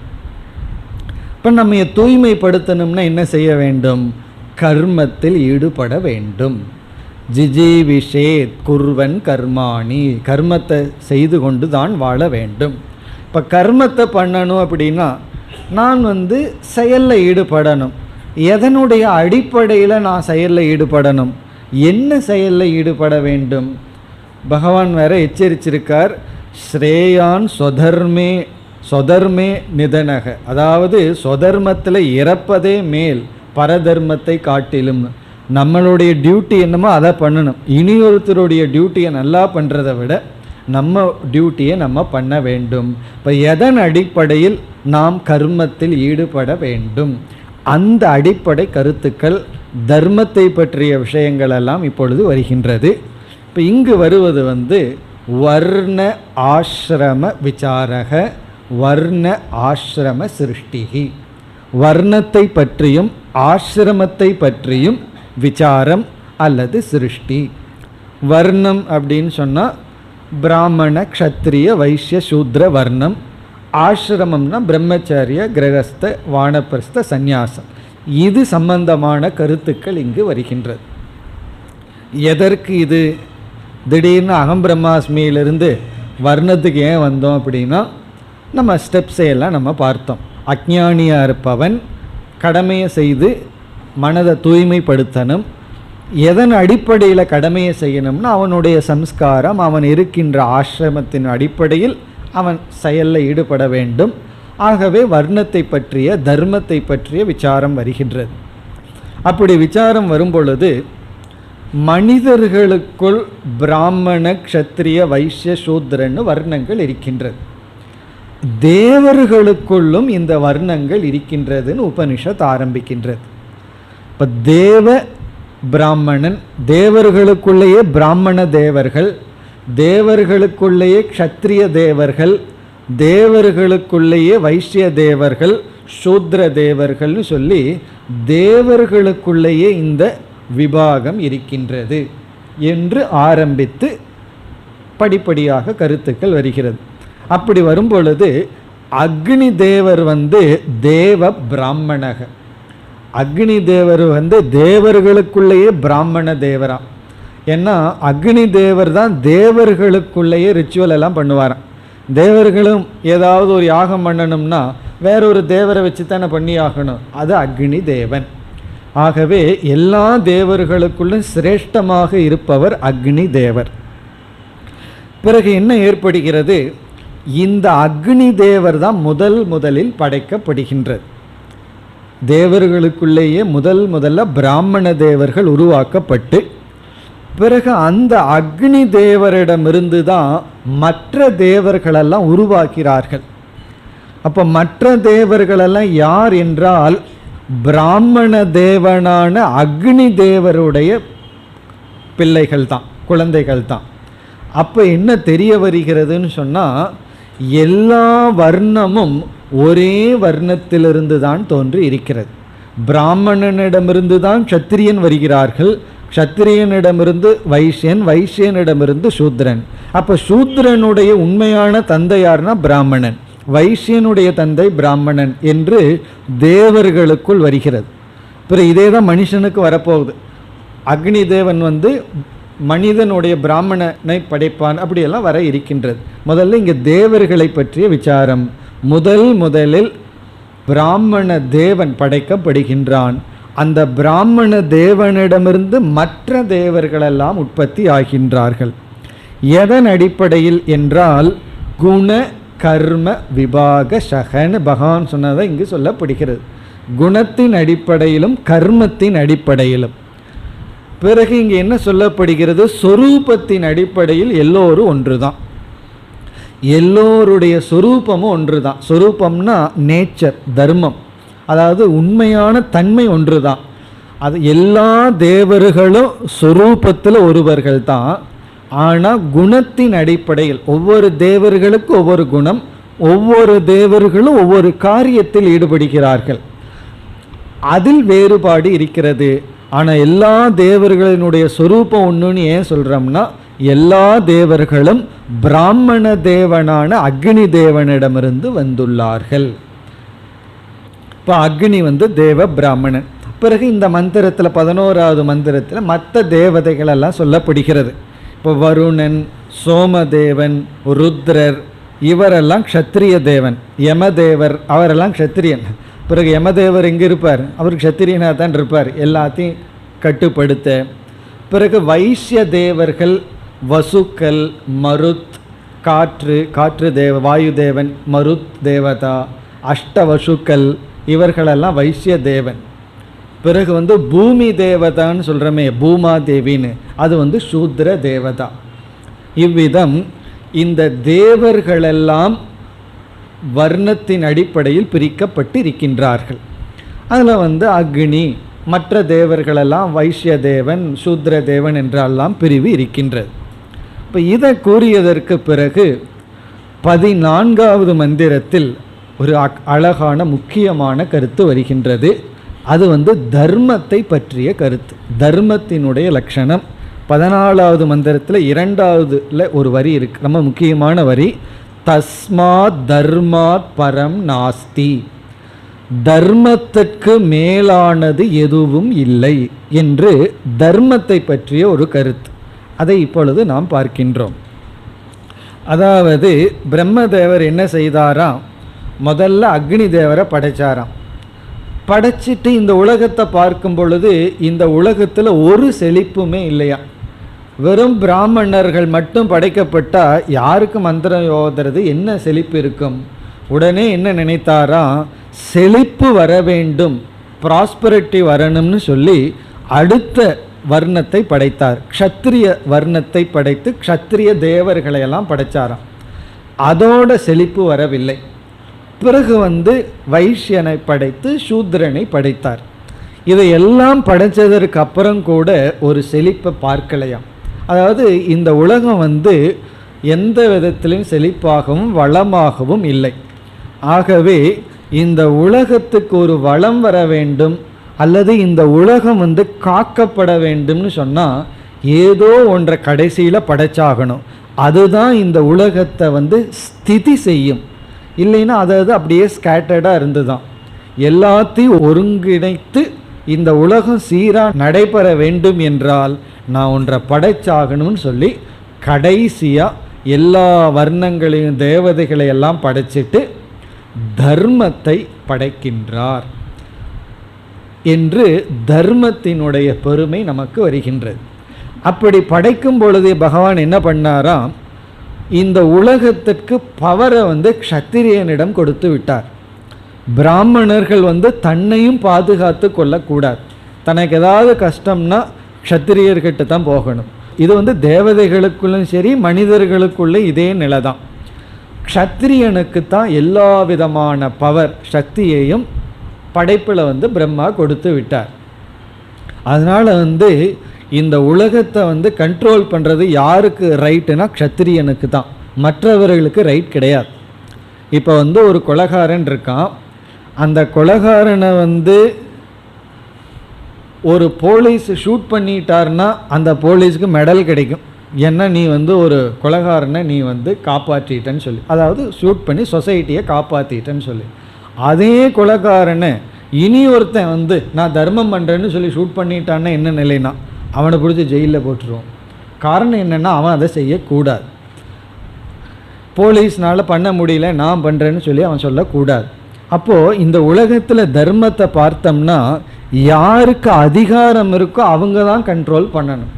இப்போ நம்ம தூய்மைப்படுத்தணும்னா என்ன செய்ய வேண்டும்? கர்மத்தில் ஈடுபட வேண்டும். ஜிஜீவிஷேத் குர்வன் கர்மாணி, கர்மத்தை செய்து கொண்டு தான் வாழ வேண்டும். இப்போ கர்மத்தை பண்ணணும் அப்படின்னா நான் செயலில் ஈடுபடணும். எதனுடைய அடிப்படையில் நான் செயலில் ஈடுபடணும்? என்ன செயலில் ஈடுபட வேண்டும்? பகவான் வேற எச்சரிச்சிருக்கார், ஸ்ரேயான் சொதர்மே சொதர்மே நிதனக, அதாவது சொதர்மத்தில் இறப்பதே மேல் பரதர்மத்தை காட்டிலும். நம்மளுடைய டியூட்டி என்னமோ அதை பண்ணணும். இனியொருத்தருடைய டியூட்டியை நல்லா பண்ணுறதை விட நம்ம டியூட்டியை நம்ம பண்ண வேண்டும். இப்போ எதன் அடிப்படையில் நாம் கர்மத்தில் ஈடுபட வேண்டும்? அந்த அடிப்படை கருத்துக்கள் தர்மத்தை பற்றிய விஷயங்கள் எல்லாம் இப்பொழுது வருகின்றது. இப்போ இங்கு வருவது வர்ண ஆசிரம விசாரக, வர்ண ஆசிரம சிருஷ்டிகி. வர்ணத்தை பற்றியும் ஆசிரமத்தை பற்றியும் விசாரம் அல்லது சிருஷ்டி. வர்ணம் அப்படின்னு சொன்னால் பிராமண க்ஷத்ரிய வைஷ்ய சூத்ர வர்ணம். ஆசிரமம்னா பிரம்மச்சரிய கிரகஸ்த வானப்பிரஸ்த சந்நியாசம். இது சம்பந்தமான கருத்துக்கள் இங்கு வருகின்றது. எதற்கு இது திடீர்னு அகம் பிரம்மாஸ்மியிலிருந்து வர்ணத்துக்கு ஏன் வந்தோம் அப்படின்னா, நம்ம ஸ்டெப்ஸையெல்லாம் நம்ம பார்த்தோம். அஞ்ஞானியாக இருப்பவன் கடமையை செய்து மனதை தூய்மைப்படுத்தணும். எதன் அடிப்படையில் கடமையை செய்யணும்னா அவனுடைய சம்ஸ்காரம், அவன் இருக்கின்ற ஆசிரமத்தின் அடிப்படையில் அவன் செயலில் ஈடுபட வேண்டும். ஆகவே வர்ணத்தை பற்றிய தர்மத்தை பற்றிய விசாரம் வருகின்றது. அப்படி விசாரம் வரும்பொழுது மனிதர்களுக்குள் பிராமண க்ஷத்ரிய வைஷ்ய சூத்ரன்னு வர்ணங்கள் இருக்கின்றது. தேவர்களுக்குள்ளும் இந்த வர்ணங்கள் இருக்கின்றதுன்னு உபனிஷத் ஆரம்பிக்கின்றது. இப்போ தேவ பிராமணன், தேவர்களுக்குள்ளேயே பிராமண தேவர்கள், தேவர்களுக்குள்ளேயே க்ஷத்ரிய தேவர்கள், தேவர்களுக்குள்ளேயே வைஷ்ய தேவர்கள், சூத்ர தேவர்கள்னு சொல்லி தேவர்களுக்குள்ளேயே இந்த விபாகம் இருக்கின்றது என்று ஆரம்பித்து படிப்படியாக கருத்துக்கள் வருகிறது. அப்படி வரும்பொழுது அக்னி தேவர் தேவ பிராமணக, அக்னி தேவர் தேவர்களுக்குள்ளேயே பிராமண தேவரா. ஏன்னா அக்னி தேவர் தான் தேவர்களுக்குள்ளேயே ரிச்சுவல் எல்லாம் பண்ணுவாராம். தேவர்களும் ஏதாவது ஒரு யாகம் பண்ணணும்னா வேறொரு தேவரை வச்சு தானே பண்ணி ஆகணும், அது அக்னி தேவன். ஆகவே எல்லா தேவர்களுக்குள்ளும் சிரேஷ்டமாக இருப்பவர் அக்னி தேவர். பிறகு என்ன ஏற்படுகிறது, இந்த அக்னி தேவர் தான் முதலில் படைக்கப்படுகின்றது. தேவர்களுக்குள்ளேயே முதல்ல பிராமண தேவர்கள் உருவாக்கப்பட்டு, பிறகு அந்த அக்னி தேவரிடமிருந்து தான் மற்ற தேவர்களெல்லாம் உருவாக்கிறார்கள். அப்போ மற்ற தேவர்களெல்லாம் யார் என்றால் பிராமண தேவனான அக்னி தேவருடைய பிள்ளைகள் தான், குழந்தைகள் தான். அப்போ என்ன தெரிய வருகிறதுன்னு சொன்னால், எல்லா வர்ணமும் ஒரே வர்ணத்திலிருந்து தான் தோன்றி இருக்கிறது. பிராமணனிடமிருந்து தான் க்ஷத்திரியன் வருகிறார்கள், க்ஷத்திரியனிடமிருந்து வைஷ்யன், வைஷ்யனிடமிருந்து சூத்ரன். அப்போ சூத்ரனுடைய உண்மையான தந்தையார்னா பிராமணன், வைஷ்யனுடைய தந்தை பிராமணன் என்று தேவர்களுக்குள் வருகிறது. பிறகு இதே தான் மனுஷனுக்கு வரப்போகுது. அக்னி தேவன் மனிதனுடைய பிராமணனை படைப்பான், அப்படியெல்லாம் வர இருக்கின்றது. முதல்ல இங்கே தேவர்களை பற்றிய விசாரம். முதலில் பிராமண தேவன் படைக்கப்படுகின்றான். அந்த பிராமண தேவனிடமிருந்து மற்ற தேவர்களெல்லாம் உற்பத்தி ஆகின்றார்கள். எதன் அடிப்படையில் என்றால் குண கர்ம விபாக சகன்னு பகவான் சொன்னதை இங்கு சொல்லப்படுகிறது. குணத்தின் அடிப்படையிலும் கர்மத்தின் அடிப்படையிலும். பிறகு இங்கே என்ன சொல்லப்படுகிறது, சொரூபத்தின் அடிப்படையில் எல்லோரும் ஒன்று தான், எல்லோருடைய சொரூபமும் ஒன்று தான். சொரூபம்னா நேச்சர், தர்மம், அதாவது உண்மையான தன்மை ஒன்று தான். அது எல்லா தேவர்களும் சொரூபத்தில் ஒருவர்கள் தான். ஆனால் குணத்தின் அடிப்படையில் ஒவ்வொரு தேவர்களுக்கும் ஒவ்வொரு குணம், ஒவ்வொரு தேவர்களும் ஒவ்வொரு காரியத்தில் ஈடுபடுகிறார்கள், அதில் வேறுபாடு இருக்கிறது. ஆனால் எல்லா தேவர்களினுடைய சொரூபம் ஒன்றுன்னு ஏன் சொல்கிறோம்னா, எல்லா தேவர்களும் பிராமண தேவனான அக்னி தேவனிடமிருந்து வந்துள்ளார்கள். இப்போ அக்னி தேவ பிராமணன். பிறகு இந்த மந்திரத்தில் 11வது மந்திரத்தில் மற்ற தேவதைகள் எல்லாம் சொல்லப்படுகிறது. இப்போ வருணன், சோமதேவன், ருத்ரர், இவரெல்லாம் க்ஷத்திரிய தேவன். யமதேவர் அவரெல்லாம் க்ஷத்திரியன். பிறகு யமதேவர் எங்கே இருப்பார், அவர் க்ஷத்திரியனாக தான் இருப்பார், எல்லாத்தையும் கட்டுப்படுத்த. பிறகு வைஷ்ய தேவர்கள் வசுக்கள், மருத், காற்று தேவ, வாயு தேவன், மருத் தேவதா, அஷ்டவசுக்கள், இவர்களெல்லாம் வைஷ்ய தேவன். பிறகு பூமி தேவதான்னு சொல்கிறோமே, பூமா தேவின்னு, அது சூத்ர தேவதா. இவ்விதம் இந்த தேவர்களெல்லாம் வர்ணத்தின் அடிப்படையில் பிரிக்கப்பட்டு இருக்கின்றார்கள். அதில் அக்னி, மற்ற தேவர்களெல்லாம் வைஷ்ய தேவன், சூத்ர தேவன் என்றெல்லாம் பிரிவு இருக்கின்றது. இப்போ இதை கூறியதற்கு பிறகு 14வது மந்திரத்தில் ஒரு அழகான முக்கியமான கருத்து வருகின்றது. அது தர்மத்தை பற்றிய கருத்து, தர்மத்தினுடைய லட்சணம். 14வது மந்திரத்தில் 2வதுல ஒரு வரி இருக்கு, ரொம்ப முக்கியமான வரி. தஸ்மாத் தர்மாத் பரம் நாஸ்தி, தர்மத்திற்கு மேலானது எதுவும் இல்லை என்று தர்மத்தை பற்றிய ஒரு கருத்து. அதை இப்பொழுது நாம் பார்க்கின்றோம். அதாவது பிரம்மதேவர் என்ன செய்தாராம், முதல்ல அக்னி தேவரை படைச்சாராம். படைச்சிட்டு இந்த உலகத்தை பார்க்கும் பொழுது இந்த உலகத்தில் ஒரு செழிப்புமே இல்லையா, வெறும் பிராமணர்கள் மட்டும் படைக்கப்பட்டால் யாருக்கு மந்திரம் ஓதுறது, என்ன செழிப்பு இருக்கும்? உடனே என்ன நினைத்தாராம், செழிப்பு வர வேண்டும், ப்ராஸ்பரிட்டி வரணும்னு சொல்லி அடுத்த வர்ணத்தை படைத்தார். க்ஷத்திரிய வர்ணத்தை படைத்து க்ஷத்திரிய தேவர்களையெல்லாம் படைத்தாராம். அதோட செழிப்பு வரவில்லை. பிறகு வைஷ்யனை படைத்து சூத்ரனை படைத்தார். இதையெல்லாம் படைத்ததற்கு அப்புறம் கூட ஒரு செழிப்பை பார்க்கலையாம். அதாவது இந்த உலகம் எந்த விதத்திலும் செழிப்பாகவும் வளமாகவும் இல்லை. ஆகவே இந்த உலகத்துக்கு ஒரு வளம் வர வேண்டும், அல்லது இந்த உலகம் காக்கப்பட வேண்டும்னு சொன்னால் ஏதோ ஒன்றை கடைசியில் படைச்சாகணும். அதுதான் இந்த உலகத்தை ஸ்திதி செய்யும். இல்லைன்னா அதாவது அப்படியே ஸ்கேட்டர்டாக இருந்து தான் எல்லாத்தையும் ஒருங்கிணைத்து இந்த உலகம் சீராக நடைபெற வேண்டும் என்றால் நான் ஒன்றை படைச்சாகணும்னு சொல்லி கடைசியாக எல்லா வர்ணங்களையும் தேவதைகளை எல்லாம் படைச்சிட்டு தர்மத்தை படைக்கின்றார் என்று தர்மத்தினுடைய பெருமை நமக்கு வருகின்றது. அப்படி படைக்கும் பொழுதே பகவான் என்ன பண்ணாராம், இந்த உலகத்திற்கு பவரை க்ஷத்திரியனிடம் கொடுத்து விட்டார். பிராமணர்கள் தன்னையும் பாதுகாத்து கொள்ளக்கூடாது. தனக்கு ஏதாவது கஷ்டம்னா க்ஷத்திரியர்கிட்ட தான் போகணும். இது தேவதைகளுக்குள்ளும் சரி மனிதர்களுக்குள்ள இதே நிலை தான். க்ஷத்திரியனுக்கு தான் எல்லா விதமான பவர் சக்தியையும் படைப்பில் பிரம்மா கொடுத்து விட்டார். அதனால் இந்த உலகத்தை கண்ட்ரோல் பண்ணுறது யாருக்கு ரைட்டுனா க்ஷத்திரியனுக்கு தான், மற்றவர்களுக்கு ரைட் கிடையாது. இப்போ ஒரு கொலைகாரன் இருக்கான், அந்த கொலைகாரனை ஒரு போலீஸ் ஷூட் பண்ணிட்டார்னா அந்த போலீஸுக்கு மெடல் கிடைக்கும். ஏன்னா நீ ஒரு கொலைகாரனை நீ காப்பாற்றிட்டேன்னு சொல்லி, அதாவது ஷூட் பண்ணி சொசைட்டியை காப்பாற்றிட்டேன்னு சொல்லி. அதே கொலைகாரனை இனி ஒருத்தன் நான் தர்மம் பண்ணுறேன்னு சொல்லி ஷூட் பண்ணிட்டான்னா என்ன நிலைனா அவனை பிடிச்சி ஜெயிலில் போட்டுருவோம். காரணம் என்னென்னா அவன் அதை செய்யக்கூடாது. போலீஸ்னால் பண்ண முடியல நான் பண்ணுறேன்னு சொல்லி அவன் சொல்லக்கூடாது. அப்போது இந்த உலகத்தில் தர்மத்தை பார்த்தோம்னா யாருக்கு அதிகாரம் இருக்கோ அவங்க தான் கண்ட்ரோல் பண்ணணும்.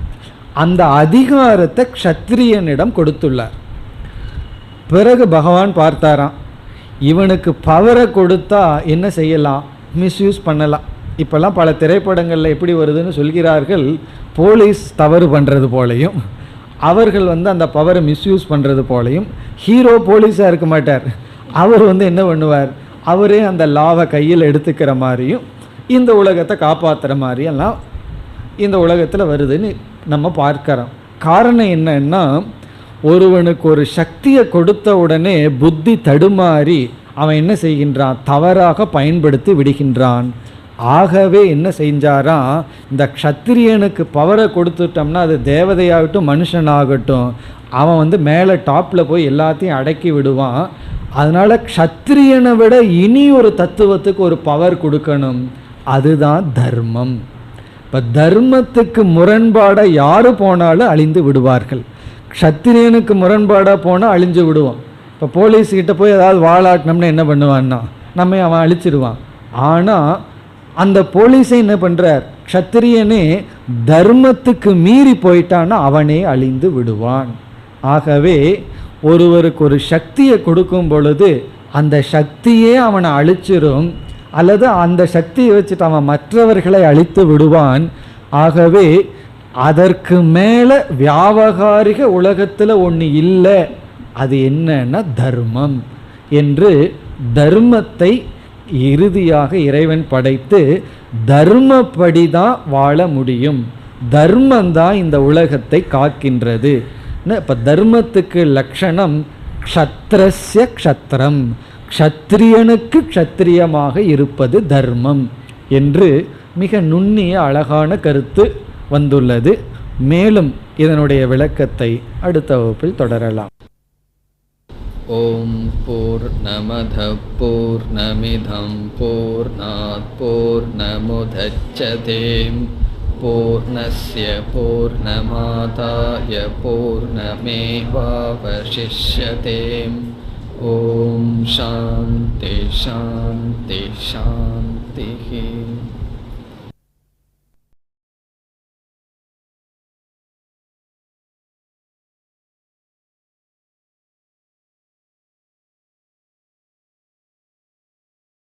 அந்த அதிகாரத்தை க்ஷத்திரியனிடம் கொடுத்துள்ளார். பிறகு பகவான் பார்த்தாராம், இவனுக்கு பவரை கொடுத்தா என்ன செய்யலாம், மிஸ்யூஸ் பண்ணலாம். இப்போல்லாம் பல திரைப்படங்களில் எப்படி வருதுன்னு சொல்கிறார்கள், போலீஸ் தவறு பண்ணுறது போலையும் அவர்கள் அந்த பவரை மிஸ்யூஸ் பண்ணுறது போலையும். ஹீரோ போலீஸாக இருக்க மாட்டார், அவர் என்ன பண்ணுவார், அவரே அந்த லாவை கையில் எடுத்துக்கிற மாதிரியும் இந்த உலகத்தை காப்பாற்றுற மாதிரியெல்லாம் இந்த உலகத்தில் வருதுன்னு நம்ம பார்க்கிறோம். காரணம் என்னன்னா, ஒருவனுக்கு ஒரு சக்தியை கொடுத்த உடனே புத்தி தடுமாறி அவன் என்ன செய்கின்றான், தவறாக பயன்படுத்தி விடுகின்றான். ஆகவே என்ன செஞ்சாராம், இந்த க்ஷத்திரியனுக்கு பவரை கொடுத்துட்டோம்னா அது தேவதையாகட்டும் மனுஷனாகட்டும் அவன் மேலே டாப்பில் போய் எல்லாத்தையும் அடக்கி விடுவான். அதனால் க்ஷத்திரியனை விட இனி ஒரு தத்துவத்துக்கு ஒரு பவர் கொடுக்கணும், அதுதான் தர்மம். இப்போ தர்மத்துக்கு முரண்பாடாக யார் போனாலும் அழிந்து விடுவார்கள். க்ஷத்திரியனுக்கு முரண்பாடாக போனால் அழிஞ்சு விடுவோம். இப்போ போலீஸ்கிட்ட போய் ஏதாவது வாழாட்டினோம்னா என்ன பண்ணுவான்னா நம்ம அவன் அழிச்சிடுவான். ஆனால் அந்த போலீஸை என்ன பண்ணுறார், க்ஷத்திரியனே தர்மத்துக்கு மீறி போயிட்டான்னா அவனே அழிந்து விடுவான். ஆகவே ஒருவருக்கு ஒரு சக்தியை கொடுக்கும் பொழுது அந்த சக்தியே அவனை அழிச்சிரும், அல்லது அந்த சக்தியை வச்சுட்டு அவன் மற்றவர்களை அழித்து விடுவான். ஆகவே அதற்கு மேலே வியாவகாரிக உலகத்தில் ஒன்று இல்லை, அது என்னன்னா தர்மம் என்று தர்மத்தை இறுதியாக இறைவன் படைத்து தர்மப்படி தான் வாழ முடியும். தர்மந்தான் இந்த உலகத்தை காக்கின்றது. இப்போ தர்மத்துக்கு லட்சணம் க்ஷத்ரஸ்ய க்ஷத்ரம், க்ஷத்ரியனுக்கு க்ஷத்ரியமாக இருப்பது தர்மம் என்று மிக நுண்ணிய அழகான கருத்து வந்துள்ளது. மேலும் இதனுடைய விளக்கத்தை அடுத்த வகுப்பில் தொடரலாம். ஓம் பூர்ணமத பூர்ணமிதம் பூர்ணாத் பூர்ணமுதச்யதே பூர்ணஸ்ய பூர்ணமாதாய பூர்ணமேவாவசிஷ்யதே. ஓம் சாந்தி சாந்தி சாந்தி.